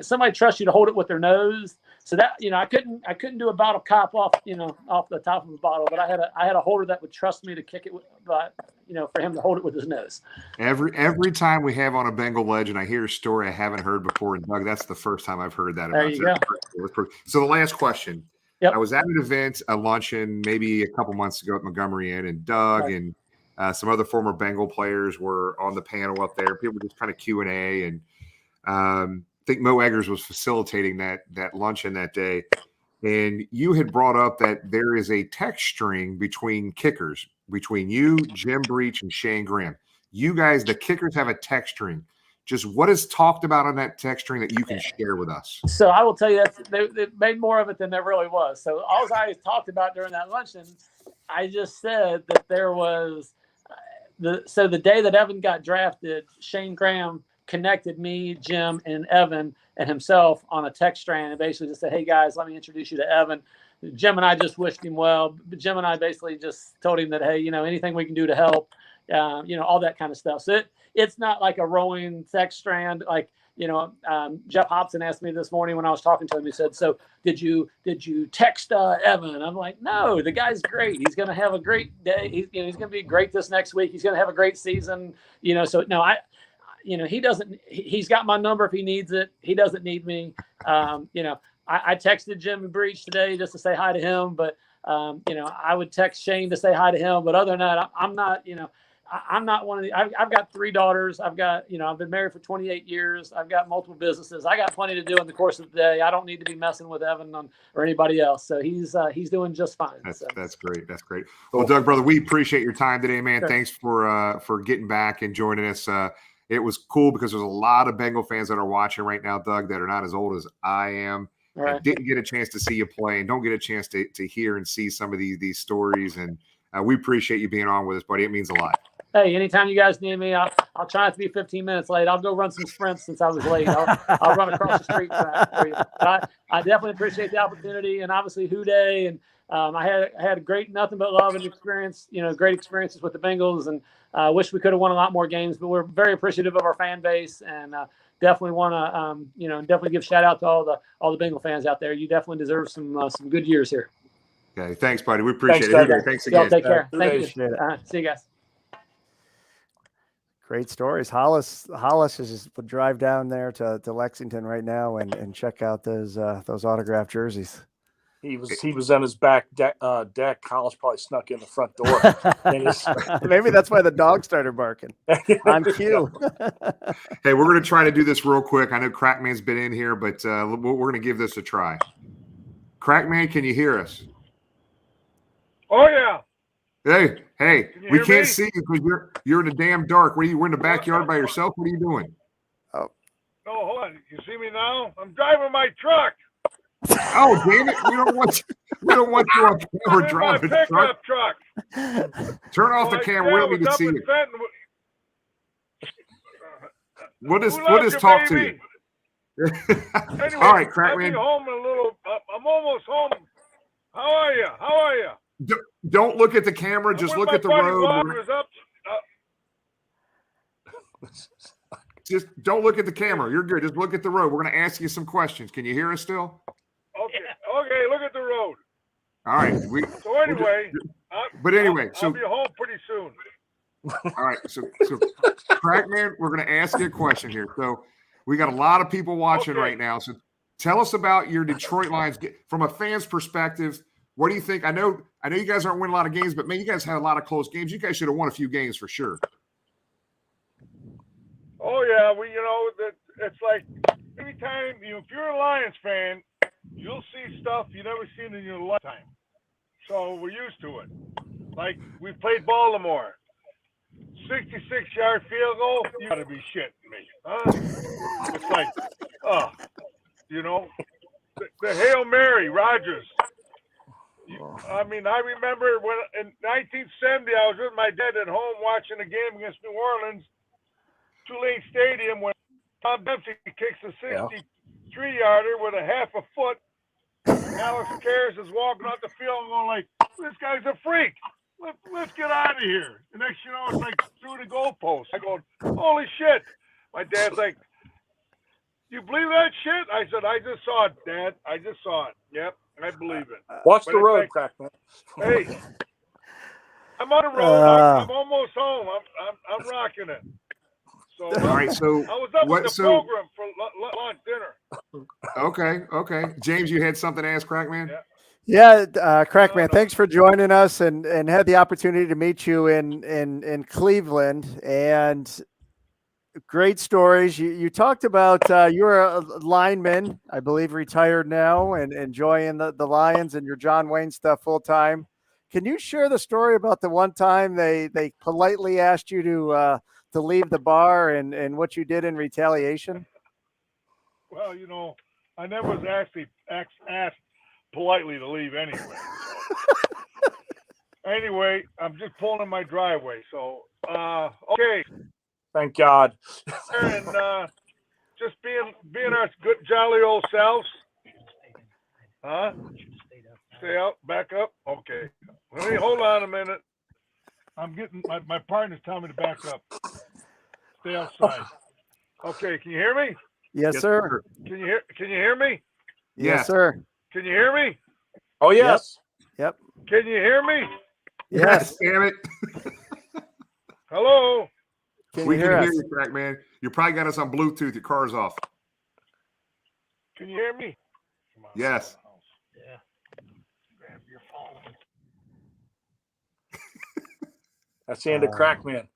somebody trusts you to hold it with their nose. So that, I couldn't do a bottle cap off, off the top of the bottle, but I had a holder that would trust me to kick it with, but for him to hold it with his nose. Every time we have on a Bengal legend, I hear a story I haven't heard before. And Doug, that's the first time I've heard that. There you go. So the last question, Yep. I was at an event, a luncheon, maybe a couple months ago at Montgomery Inn, and Doug and some other former Bengal players were on the panel up there. People were just kind of Q&A, and I think Mo Eggers was facilitating that luncheon that day. And you had brought up that there is a text string between kickers, between you, Jim Breach, and Shane Graham. You guys, the kickers, have a text string. Just what is talked about on that text string that you can share with us? So I will tell you that they made more of it than there really was. So all I talked about during that luncheon, I just said that there was the day that Evan got drafted, Shane Graham connected me, Jim, and Evan and himself on a text strand and basically just said, "Hey guys, let me introduce you to Evan." Jim and I just wished him well. Jim and I basically just told him that, hey, anything we can do to help, all that kind of stuff. So it's not like a rolling text strand. Like, Jeff Hobson asked me this morning when I was talking to him, he said, "So did you text Evan?" I'm like, "No, the guy's great. He's going to have a great day. He's going to be great this next week. He's going to have a great season." So no, he's got my number if he needs it. He doesn't need me. I texted Jim and Breach today just to say hi to him, but I would text Shane to say hi to him. But other than that, I'm not, I'm not one of the, I've got 3 daughters. I've got, I've been married for 28 years. I've got multiple businesses. I got plenty to do in the course of the day. I don't need to be messing with Evan or anybody else. So he's doing just fine. That's great. That's great. Well, Doug, brother, we appreciate your time today, man. Sure. Thanks for getting back and joining us. It was cool because there's a lot of Bengal fans that are watching right now, Doug, that are not as old as I am. Right. And didn't get a chance to see you play and don't get a chance to hear and see some of these stories. And we appreciate you being on with us, buddy. It means a lot. hey, anytime you guys need me, I'll try not to be 15 minutes late. I'll go run some sprints since I was late. I'll run across the street for you. But I definitely appreciate the opportunity, and obviously Houday, and I had a great nothing but love and experience. Great experiences with the Bengals, and wish we could have won a lot more games. But we're very appreciative of our fan base, and definitely want to definitely give shout out to all the Bengal fans out there. You definitely deserve some good years here. Okay, thanks, buddy. We appreciate Thanks, it. Thanks again. Y'all take care. Thank you. Appreciate it. See you guys. Great stories. Hollis would drive down there to Lexington right now and check out those autographed jerseys. He was on his back deck. Hollis probably snuck in the front door. Maybe that's why the dog started barking on cue. Hey, we're going to try to do this real quick. I know Crackman's been in here, but we're going to give this a try. Crackman, can you hear us? Oh yeah. Hey, we can't me? see you because you're in the damn dark. We're in the backyard by yourself. What are you doing? No, hold on. You see me now? I'm driving my truck. Oh, damn it! We don't want you on camera driving my the truck. pickup truck. Turn off the camera. We don't need to see you. What is talk to you? Anyway, All right, I'll Crackman. be home in a little. I'm almost home. How are you? Don't look at the camera. Just look at the road. Just don't look at the camera. You're good. Just look at the road. We're going to ask you some questions. Can you hear us still? Okay, look at the road. All right. So anyway, so I'll be home pretty soon. all right. So Crackman, we're going to ask you a question here. So we got a lot of people watching right now. So tell us about your Detroit Lions from a fan's perspective. What do you think? I know you guys aren't winning a lot of games, but man, you guys had a lot of close games. You guys should have won a few games for sure. Oh yeah, it's like every time if you're a Lions fan, you'll see stuff you never seen in your lifetime. So we're used to it. Like we played Baltimore, 66-yard field goal. You gotta be shitting me, huh? It's like, the Hail Mary, Rodgers. I remember when in 1970 I was with my dad at home watching a game against New Orleans. Tulane Stadium when Tom Dempsey kicks a 63-yarder with a half a foot. Alex Karras is walking off the field and going like, this guy's a freak. Let's get out of here. The next you know, it's like through the goalpost. I go, holy shit. My dad's like, you believe that shit? I said, I just saw it, Dad. I just saw it. Yep, I believe it. Watch the road, Crackman. Hey, I'm on the road. I'm almost home. I'm rocking it. So, all right, so I was up with the program for lunch, dinner. Okay. James, you had something to ask Crackman? Yeah, Crackman, thanks for joining us and had the opportunity to meet you in Cleveland, and great stories. You talked about you're a lineman, I believe, retired now and enjoying the Lions and your John Wayne stuff full time. Can you share the story about the one time they politely asked you to leave the bar and what you did in retaliation? Well, I never was actually asked politely to leave anyway. Anyway, I'm just pulling in my driveway. So, okay. Thank God. And just being our good, jolly old selves. Huh? Stay out, back up. Okay. Let me hold on a minute. I'm getting my partner's telling me to back up. Stay outside. Okay, can you hear me? Yes, sir. Can you hear me? Yes, sir. Can you hear me? Oh yes. Yep. Can you hear me? Yes. Damn it. Hello. We can hear you, Crackman. You probably got us on Bluetooth. Your car's off. Can you hear me? Yes. Yeah. Grab your phone. That's the end of Crackman.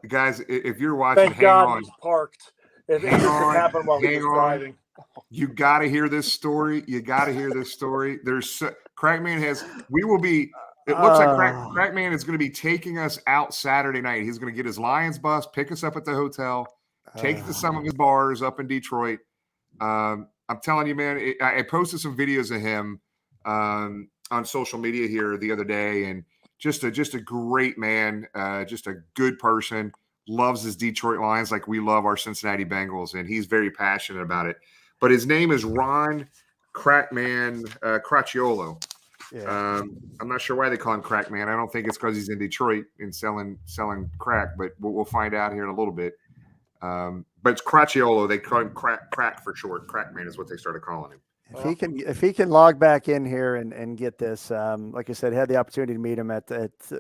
Guys, if you're watching, thank God he's parked. It hang on, happen while he was driving. You got to hear this story. There's Crackman has. We will be. It looks like Crackman is going to be taking us out Saturday night. He's going to get his Lions bus, pick us up at the hotel, take us to some of his bars up in Detroit. I'm telling you, man. I posted some videos of him on social media here the other day, and just a great man, just a good person. Loves his Detroit Lions like we love our Cincinnati Bengals, and he's very passionate about it. But his name is Ron Crackman Cracchiolo. Yeah. I'm not sure why they call him Crackman. I don't think it's because he's in Detroit and selling crack, but we'll find out here in a little bit. But it's Cracchiolo. They call him Crack for short. Crackman is what they started calling him. If he can log back in here and get this, like I said, had the opportunity to meet him at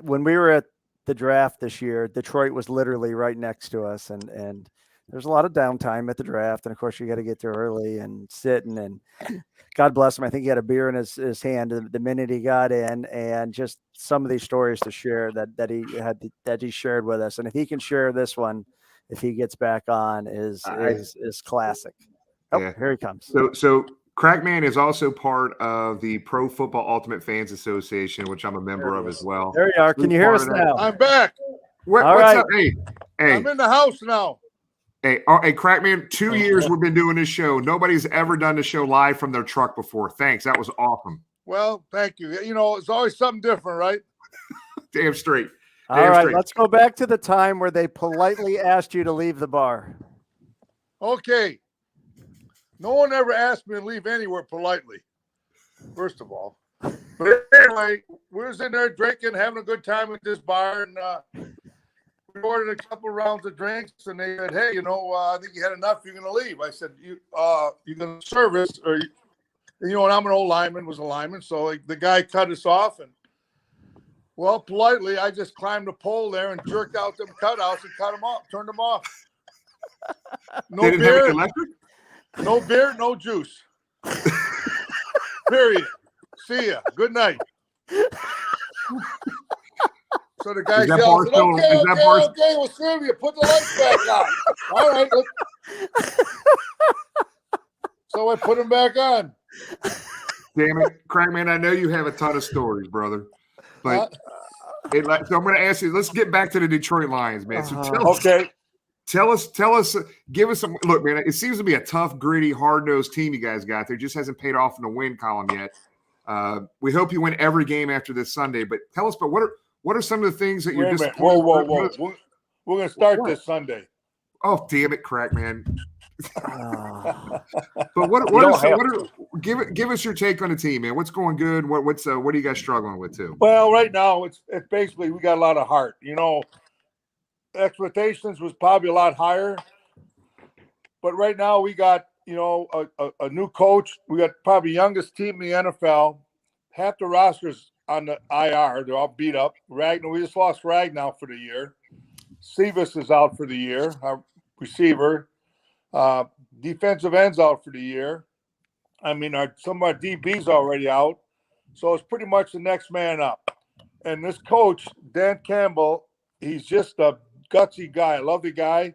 when we were at the draft this year. Detroit was literally right next to us, and there's a lot of downtime at the draft, and of course you got to get there early and sitting. And God bless him, I think he had a beer in his hand the minute he got in, and just some of these stories to share that he shared with us. And if he can share this one, if he gets back on, is classic. Oh, Yeah. Here he comes. So Crackman is also part of the Pro Football Ultimate Fans Association, which I'm a member of as well. There you are. Can you hear us now? I'm back. What's right. up? Hey, I'm in the house now. hey, Crackman, 2 years we've been doing this show. Nobody's ever done the show live from their truck before. Thanks. That was awesome. Well, thank you. You know, it's always something different, right? Damn straight. All right, let's go back to the time where they politely asked you to leave the bar. Okay. No one ever asked me to leave anywhere politely, first of all. But anyway, we was in there drinking, having a good time at this bar, and we ordered a couple rounds of drinks, and they said, hey, I think you had enough, you're going to leave. I said, you're going to service, or, and I'm an old lineman, was a lineman, so the guy cut us off, and, well, politely, I just climbed the pole there and jerked out them cutouts and cut them off, turned them off. No They didn't have beer. any electric? No beer, no juice. Period. See ya. Good night. So the guy yells, okay, we'll serve you. Put the lights back on. All right. So I put them back on. Damn it, Crackman, I know you have a ton of stories, brother. But so I'm going to ask you, let's get back to the Detroit Lions, man. So tell us, give us some. Look, man, it seems to be a tough, gritty, hard-nosed team you guys got there. Just hasn't paid off in the win column yet. We hope you win every game after this Sunday. But tell us, what are some of the things that you're just? Whoa! We're going to start this Sunday. Oh, damn it, Crackman. But give us your take on the team, man. What's going good? What are you guys struggling with too? Well, right now it's basically we got a lot of heart. Expectations was probably a lot higher, but right now we got a new coach. We got probably youngest team in the NFL. Half the roster's on the IR. They're all beat up. Ragnar, we just lost Ragnar for the year. Sevis is out for the year. Our receiver, defensive ends out for the year. I mean, some of our DBs already out, so it's pretty much the next man up. And this coach, Dan Campbell, he's just a gutsy guy. I love the guy,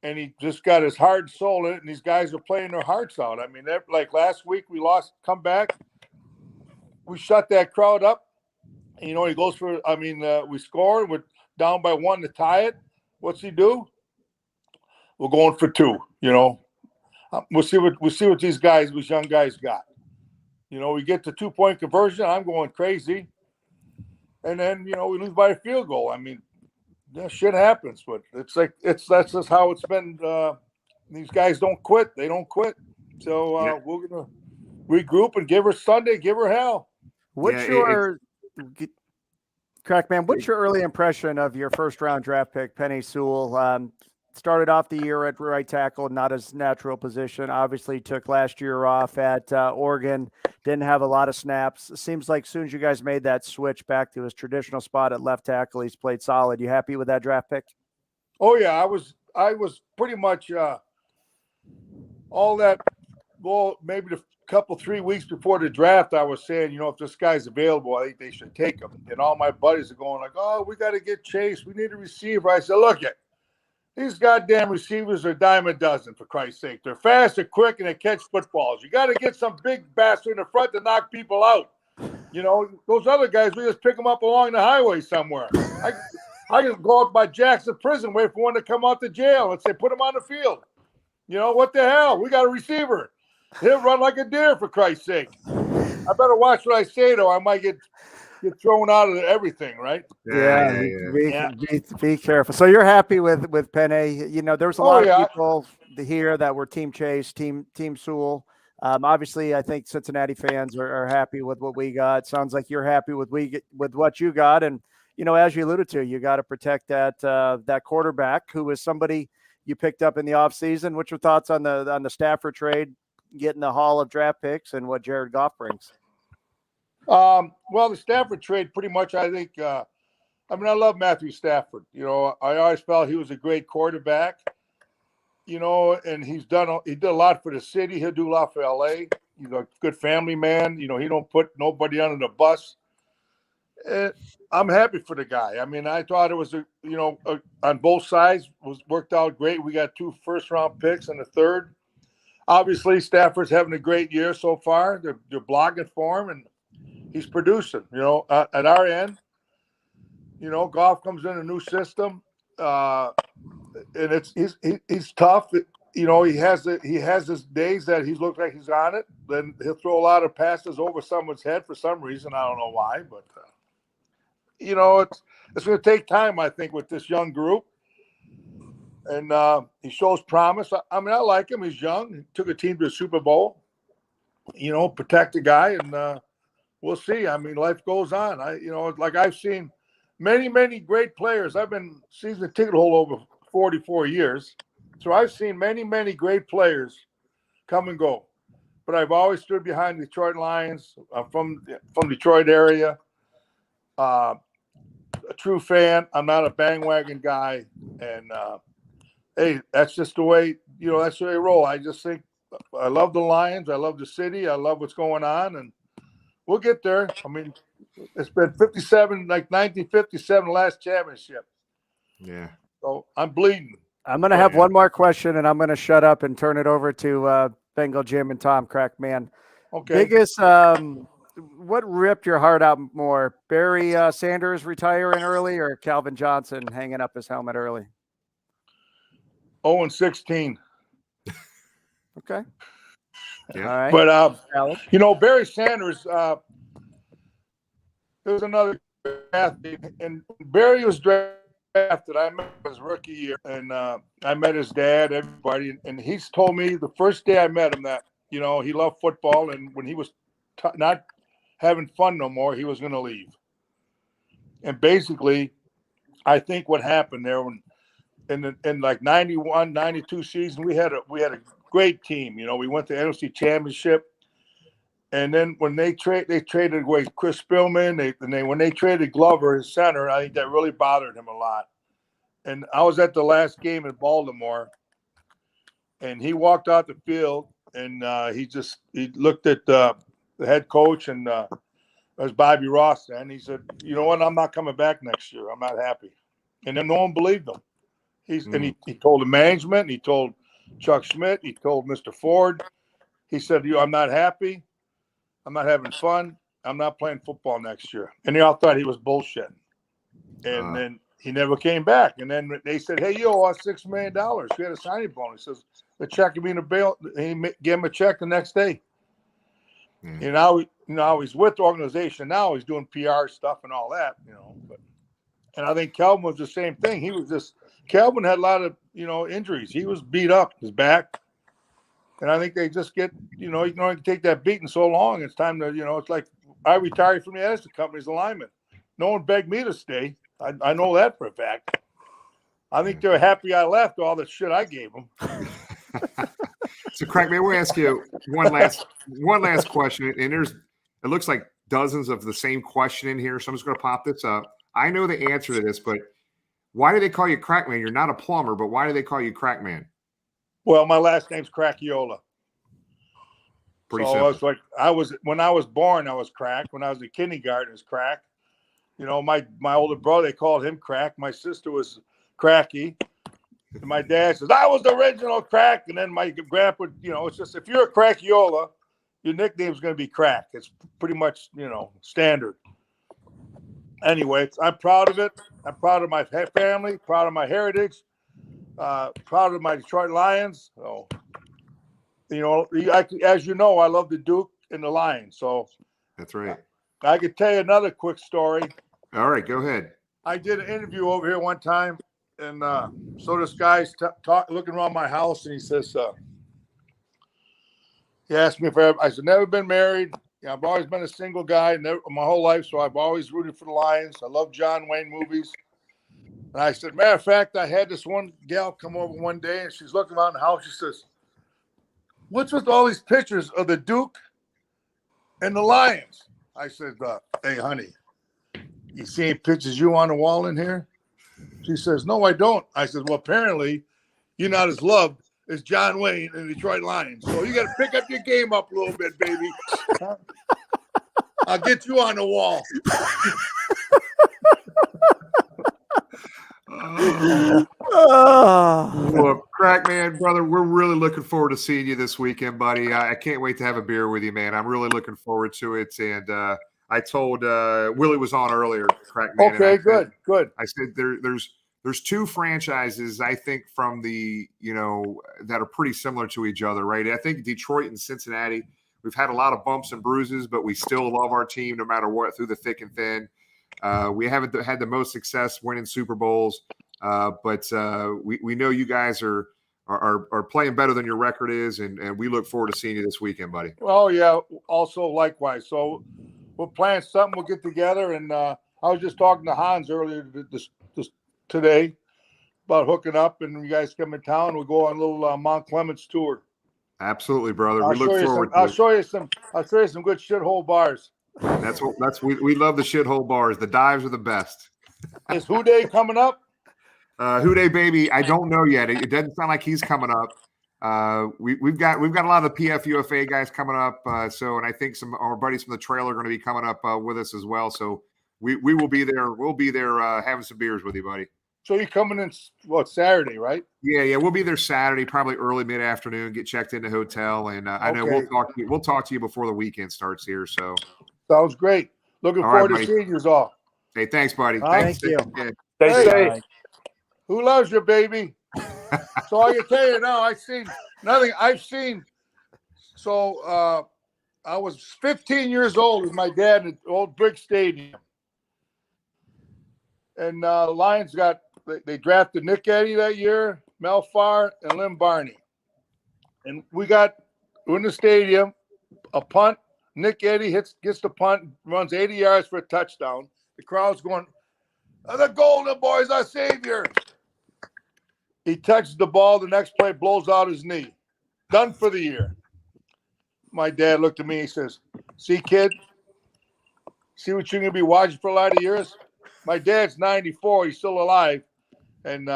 and he just got his heart and soul in it, and these guys are playing their hearts out. I mean, like last week we lost, come back, we shut that crowd up. And, he goes for, we score, and we're down by 1 to tie it. What's he do? We're going for 2, We'll see what these young guys got. We get the 2-point conversion, I'm going crazy. And then, we lose by a field goal. I mean, shit happens, but that's just how it's been. These guys don't quit. They don't quit. So we're gonna regroup and give her Sunday, give her hell. Crackman, what's your early impression of your first round draft pick, Penny Sewell? Started off the year at right tackle, not his natural position. Obviously took last year off at Oregon. Didn't have a lot of snaps. It seems like as soon as you guys made that switch back to his traditional spot at left tackle, he's played solid. You happy with that draft pick? Oh yeah, I was pretty much all that. Well, maybe the couple 3 weeks before the draft, I was saying, if this guy's available, I think they should take him. And all my buddies are going like, "Oh, we got to get Chase. We need a receiver." I said, "Look it. These goddamn receivers are a dime a dozen, for Christ's sake. They're fast, they're quick, and they catch footballs. You got to get some big bastard in the front to knock people out. Those other guys, we just pick them up along the highway somewhere. I can go up by Jackson Prison, wait for one to come out to jail and say, put him on the field. What the hell? We got a receiver. He'll run like a deer, for Christ's sake. I better watch what I say, though. I might get get thrown out of everything, right? Yeah, be careful. So you're happy with Penne? You know, there's a lot of people here that were Team Chase, Team Sewell. Obviously, I think Cincinnati fans are happy with what we got. Sounds like you're happy with what you got, and you know, as you alluded to, you got to protect that quarterback who is somebody you picked up in the offseason. What's your thoughts on the Stafford trade, getting the haul of draft picks, and what Jared Goff brings? Well, the Stafford trade, pretty much, I think. I love Matthew Stafford. You know, I always felt he was a great quarterback. You know, and he did a lot for the city. He'll do a lot for LA. He's a good family man. You know, he don't put nobody under the bus. I'm happy for the guy. I mean, I thought it was on both sides worked out great. We got 2 first-round picks and a third. Obviously, Stafford's having a great year so far. They're blogging for him, and he's producing. You know, at our end, you know, Goff comes in a new system, and he's tough. You know, he has his days that he looks like he's on it. Then he'll throw a lot of passes over someone's head for some reason. I don't know why, but you know, it's going to take time, I think, with this young group. And he shows promise. I mean, I like him. He's young. He took a team to a Super Bowl. You know, protect the guy, and we'll see. I mean, life goes on. I've seen many great players. I've been season ticket holder over 44 years, so I've seen many great players come and go. But I've always stood behind the Detroit Lions. I'm from Detroit area. A true fan. I'm not a bandwagon guy, and hey, that's just the way, you know, that's the way I roll. I just think I love the Lions. I love the city. I love what's going on, and we'll get there. I mean, it's been 57, like 1957, last championship. Yeah. So I'm bleeding. I'm going to have one more question, and I'm going to shut up and turn it over to Bengal Jim and Tom Crackman. Okay. Biggest, what ripped your heart out more? Barry Sanders retiring early, or Calvin Johnson hanging up his helmet early? 0-16. Okay. Yeah. All right. But you know, Barry Sanders, there's another athlete, and Barry was drafted. I met his rookie year, and I met his dad, everybody, and he's told me the first day I met him that, you know, he loved football, and when he was not having fun no more, he was going to leave. And basically, I think what happened there when in like 91, 92 season, we had a great team. You know, we went to NFC Championship. And then when they traded away Chris Spillman, when they traded Glover, his center, I think that really bothered him a lot. And I was at the last game in Baltimore, and he walked out the field, and he looked at the head coach, and it was Bobby Ross, and he said, "You know what? I'm not coming back next year. I'm not happy." And then no one believed him. And he told the management, he told Chuck Schmidt, he told Mr. Ford. He said, I'm not happy. I'm not having fun. I'm not playing football next year. And they all thought he was bullshitting. And then he never came back. And then they said, hey, you owe us $6 million. We had a signing bonus. He says, the check will be in the bail. He gave him a check the next day. You know, he's with the organization now. He's doing PR stuff and all that, you know. And I think Kelvin was the same thing. Kelvin had a lot of, you know, injuries. He was beat up, his back. And I think they just get, you know, you can only take that beating so long. It's time to, you know, it's like I retired from the Edison Company as a lineman. No one begged me to stay. I know that for a fact. I think they're happy I left all the shit I gave them. So, Crackman, we'll ask you one last question. And it looks like dozens of the same question in here. So I'm just going to pop this up. I know the answer to this, but why do they call you Crackman? You're not a plumber, but why do they call you Crackman? Well, my last name's Crackiola. Pretty so simple. it's like when I was born, I was Crack. When I was in kindergarten, it was Crack. You know, my older brother, they called him Crack. My sister was Cracky. And my dad says, I was the original Crack. And then my grandpa, you know, it's just if you're a Crackiola, your nickname's going to be Crack. It's pretty much, you know, standard. Anyway, I'm proud of it. I'm proud of my family, proud of my heritage, proud of my Detroit Lions. So, you know, as you know, I love the Duke and the Lions. So that's right. I could tell you another quick story. All right, go ahead. I did an interview over here one time, and so this guy's looking around my house, and he says, he asked me if I said, never been married. Yeah, I've always been a single guy my whole life, so I've always rooted for the Lions. I love John Wayne movies. And I said, matter of fact, I had this one gal come over one day, and she's looking around the house. She says, what's with all these pictures of the Duke and the Lions? I said, hey, honey, you see any pictures you on the wall in here? She says, no, I don't. I said, well, apparently you're not as loved as John Wayne and the Detroit Lions. So you got to pick up your game up a little bit, baby. I'll get you on the wall. Well, Crackman, brother, we're really looking forward to seeing you this weekend, buddy. I can't wait to have a beer with you, man. I'm really looking forward to it. And I told Willie was on earlier, Crackman. Okay, good. I said there's two franchises, I think, from the, that are pretty similar to each other, right? I think Detroit and Cincinnati, we've had a lot of bumps and bruises, but we still love our team no matter what, through the thick and thin. We haven't had the most success winning Super Bowls, but we know you guys are playing better than your record is, and we look forward to seeing you this weekend, buddy. Oh, yeah, also likewise. So we're planning something. We'll get together, and I was just talking to Hans earlier today about hooking up, and you guys come in town. We'll go on a little Mount Clemens tour. Absolutely, brother. We look forward to it. I'll show you some good shithole bars. We love the shithole bars. The dives are the best. Is Houday coming up? Houday, baby, I don't know yet. It doesn't sound like he's coming up. We've got a lot of the PFUFA guys coming up. And I think some of our buddies from the trail are going to be coming up with us as well. So we will be there. We'll be there having some beers with you, buddy. So you're coming in Saturday, right? Yeah. We'll be there Saturday, probably early mid-afternoon. Get checked in the hotel, and I know we'll talk to you. We'll talk to you before the weekend starts here. So sounds great. Looking forward to seeing you all. Hey, thanks, buddy. Thank you. Stay safe. Who loves you, baby? So I can tell you now, I've seen nothing. So I was 15 years old with my dad in the old brick stadium, and the Lions they drafted Nick Eddy that year, Mel Farr, and Lynn Barney. And we're in the stadium, a punt. Nick Eddy gets the punt, runs 80 yards for a touchdown. The crowd's going, the Golden Boys, our savior. He touches the ball. The next play blows out his knee. Done for the year. My dad looked at me. He says, see, kid, see what you're going to be watching for a lot of years? My dad's 94. He's still alive. And,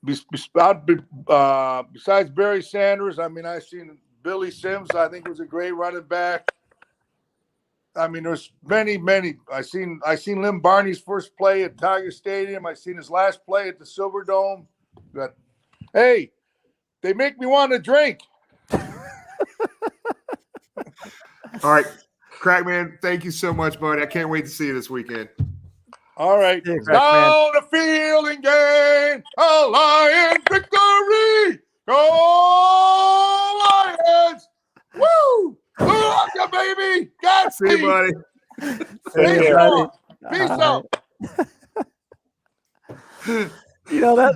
besides Barry Sanders, I've seen Billy Sims. I think was a great running back. There's many. I seen Lynn Barney's first play at Tiger Stadium. I seen his last play at the Silverdome. But hey, they make me want to drink. All right, Crackman, thank you so much, buddy. I can't wait to see you this weekend. All right. Down the field and gain a Lion victory. Go Lions! Woo! Look at baby. God see you, buddy. Peace out.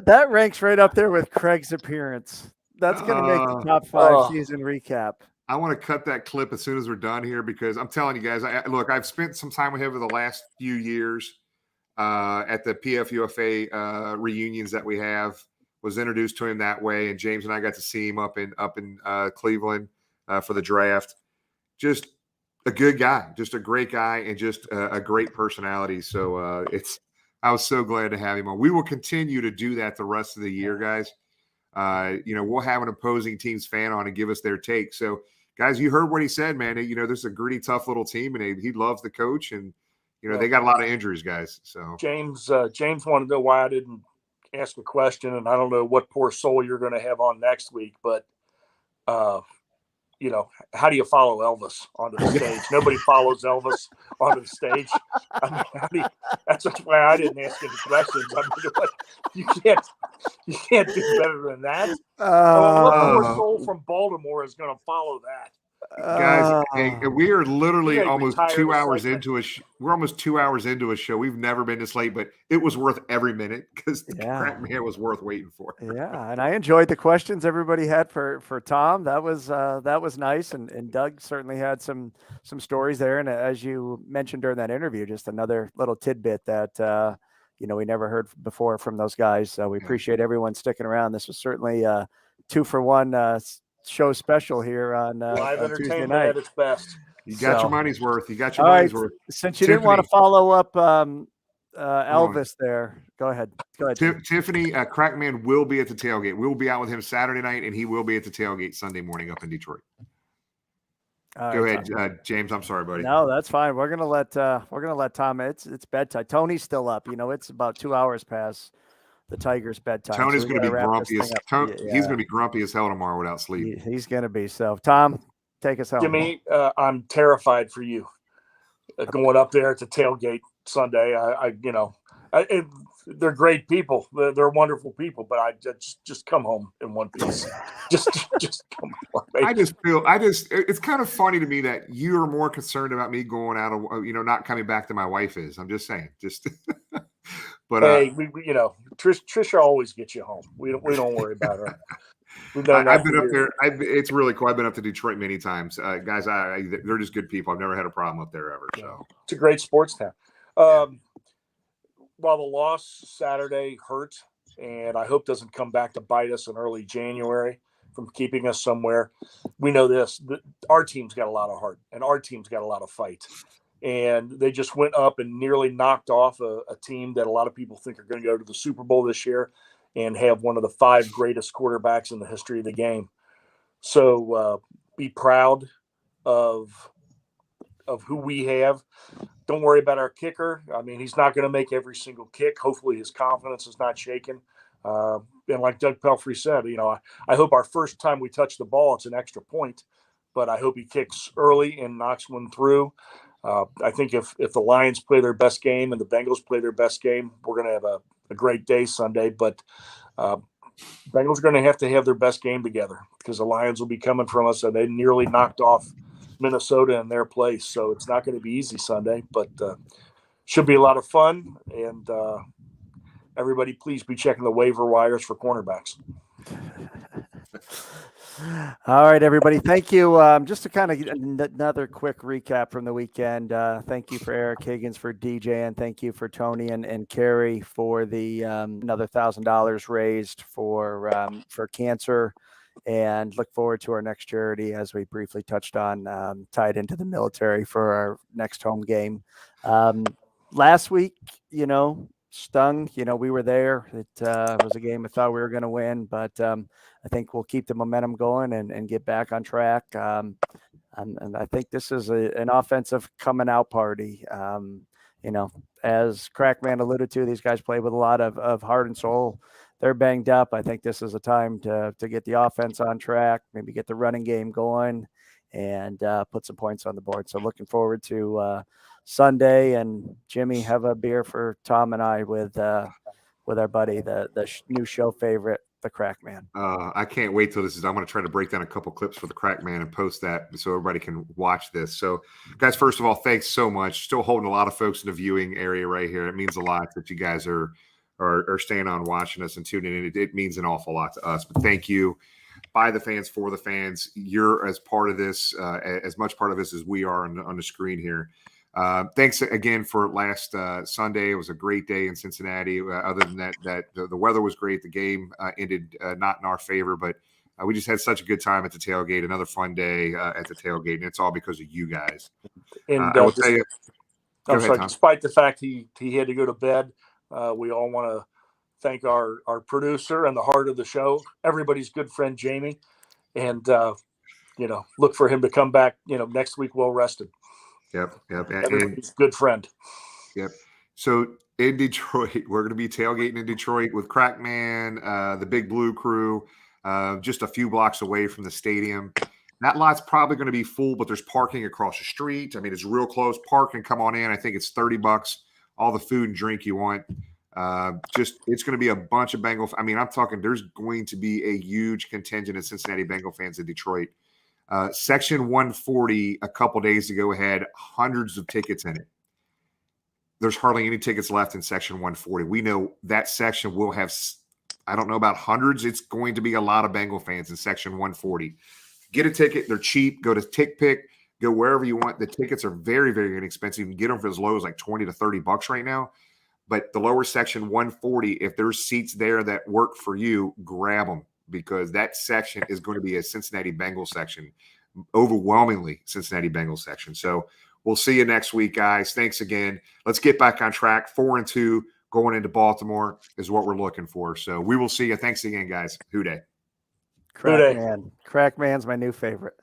That ranks right up there with Craig's appearance. That's going to make the top 5 season recap. I want to cut that clip as soon as we're done here because I'm telling you guys, I've spent some time with him over the last few years at the PFUFA reunions that we have. Was introduced to him that way, and James and I got to see him up in Cleveland for the draft. Just a good guy, just a great guy, and just a great personality. So I was so glad to have him on. We will continue to do that the rest of the year, guys. We'll have an opposing team's fan on and give us their take. So, guys, you heard what he said, man. This is a gritty, tough little team, and he loves the coach, and they got a lot of injuries, guys. So James wanted to know why I didn't ask a question, and I don't know what poor soul you're going to have on next week, but how do you follow Elvis onto the stage? Nobody follows Elvis onto the stage. That's why I didn't ask any questions. You can't do better than that. What poor soul from Baltimore is going to follow that? Guys, hey, we are literally He almost retired 2 a hours segment. into we're almost 2 hours into a show. We've never been this late, but it was worth every minute because the Crackman was worth waiting for. Yeah, and I enjoyed the questions everybody had for Tom. That was nice, and Doug certainly had some stories there. And as you mentioned during that interview, just another little tidbit that we never heard before from those guys. So we appreciate everyone sticking around. This was certainly 2-for-1 show special here on Live Tuesday entertainment night. at its best. You got your money's worth. You got your All money's right, worth. since you didn't want to follow up on. Elvis there, go ahead. Tim. Tiffany, Crackman will be at the tailgate. We will be out with him Saturday night, and he will be at the tailgate Sunday morning up in Detroit. Go ahead, James. I'm sorry, buddy. No, that's fine. We're gonna let Tom. It's bedtime. Tony's still up. It's about 2 hours past the Tigers' bedtime. Tony's so going to be grumpy as he's going to be grumpy as hell tomorrow without sleep. He's going to be. So, Tom, take us home. Jimmy, I'm terrified for you going up there at the tailgate Sunday. They're great people. They're wonderful people, but I just come home in one piece. just come home. It's kind of funny to me that you're more concerned about me going out of, not coming back than my wife is. I'm just saying, but hey, Trisha always gets you home. We don't worry about her. I've been up there. It's really cool. I've been up to Detroit many times, guys. They're just good people. I've never had a problem up there ever. So it's a great sports town. While the loss Saturday hurt, and I hope doesn't come back to bite us in early January from keeping us somewhere, we know this: our team's got a lot of heart, and our team's got a lot of fight. And they just went up and nearly knocked off a team that a lot of people think are going to go to the Super Bowl this year and have one of the 5 greatest quarterbacks in the history of the game. So be proud of who we have. Don't worry about our kicker. I mean, he's not going to make every single kick. Hopefully his confidence is not shaken. And like Doug Pelfrey said, I hope our first time we touch the ball, it's an extra point, but I hope he kicks early and knocks one through. I think if the Lions play their best game and the Bengals play their best game, we're going to have a great day Sunday. But Bengals are going to have their best game together because the Lions will be coming from us, and they nearly knocked off Minnesota in their place. So it's not going to be easy Sunday, but should be a lot of fun. And everybody, please be checking the waiver wires for cornerbacks. All right, everybody. Thank you. Just to kind of get another quick recap from the weekend. Thank you for Eric Higgins for DJing. Thank you for Tony and Carrie for the another $1,000 raised for cancer. And look forward to our next charity, as we briefly touched on, tied into the military for our next home game. Last week, stung. We were there. It was a game I thought we were going to win, but I think we'll keep the momentum going and get back on track. And I think this is an offensive coming out party. As Crackman alluded to, these guys play with a lot of heart and soul. They're banged up. I think this is a time to get the offense on track, maybe get the running game going, and put some points on the board. So looking forward to Sunday. And Jimmy, have a beer for Tom and I with our buddy, the new show favorite, the Crackman. I can't wait till this is. I'm going to try to break down a couple clips for the Crackman and post that so everybody can watch this. So, guys, first of all, thanks so much. Still holding a lot of folks in the viewing area right here. It means a lot that you guys are staying on, watching us and tuning in. It means an awful lot to us. But thank you. By the fans, for the fans. You're as part of this, as much part of this as we are on the screen here. Thanks again for last Sunday. It was a great day in Cincinnati. Other than that the weather was great. The game ended not in our favor, but we just had such a good time at the tailgate. Another fun day at the tailgate, and it's all because of you guys. And I will tell you. I'm sorry, despite the fact he had to go to bed, we all want to thank our producer and the heart of the show, everybody's good friend Jamie, and look for him to come back next week well rested. Yep. Everybody's good friend. Yep. So in Detroit, we're going to be tailgating in Detroit with Crackman, the Big Blue crew, just a few blocks away from the stadium. That lot's probably going to be full, but there's parking across the street. I mean, it's real close. Park and come on in. I think it's $30. All the food and drink you want. It's going to be a bunch of Bengal. I mean, I'm talking. There's going to be a huge contingent of Cincinnati Bengal fans in Detroit. Section 140 a couple days ago had hundreds of tickets in it. There's hardly any tickets left in Section 140. We know that section will have, I don't know about hundreds. It's going to be a lot of Bengal fans in Section 140. Get a ticket. They're cheap. Go to TickPick. Go wherever you want. The tickets are very, very inexpensive. You can get them for as low as like $20 to $30 right now. But the lower section 140, if there's seats there that work for you, grab them, because that section is going to be a Cincinnati Bengals section, overwhelmingly Cincinnati Bengals section. So we'll see you next week, guys. Thanks again. Let's get back on track. 4-2 going into Baltimore is what we're looking for. So we will see you. Thanks again, guys. Who Day. Crackman. Crackman's my new favorite.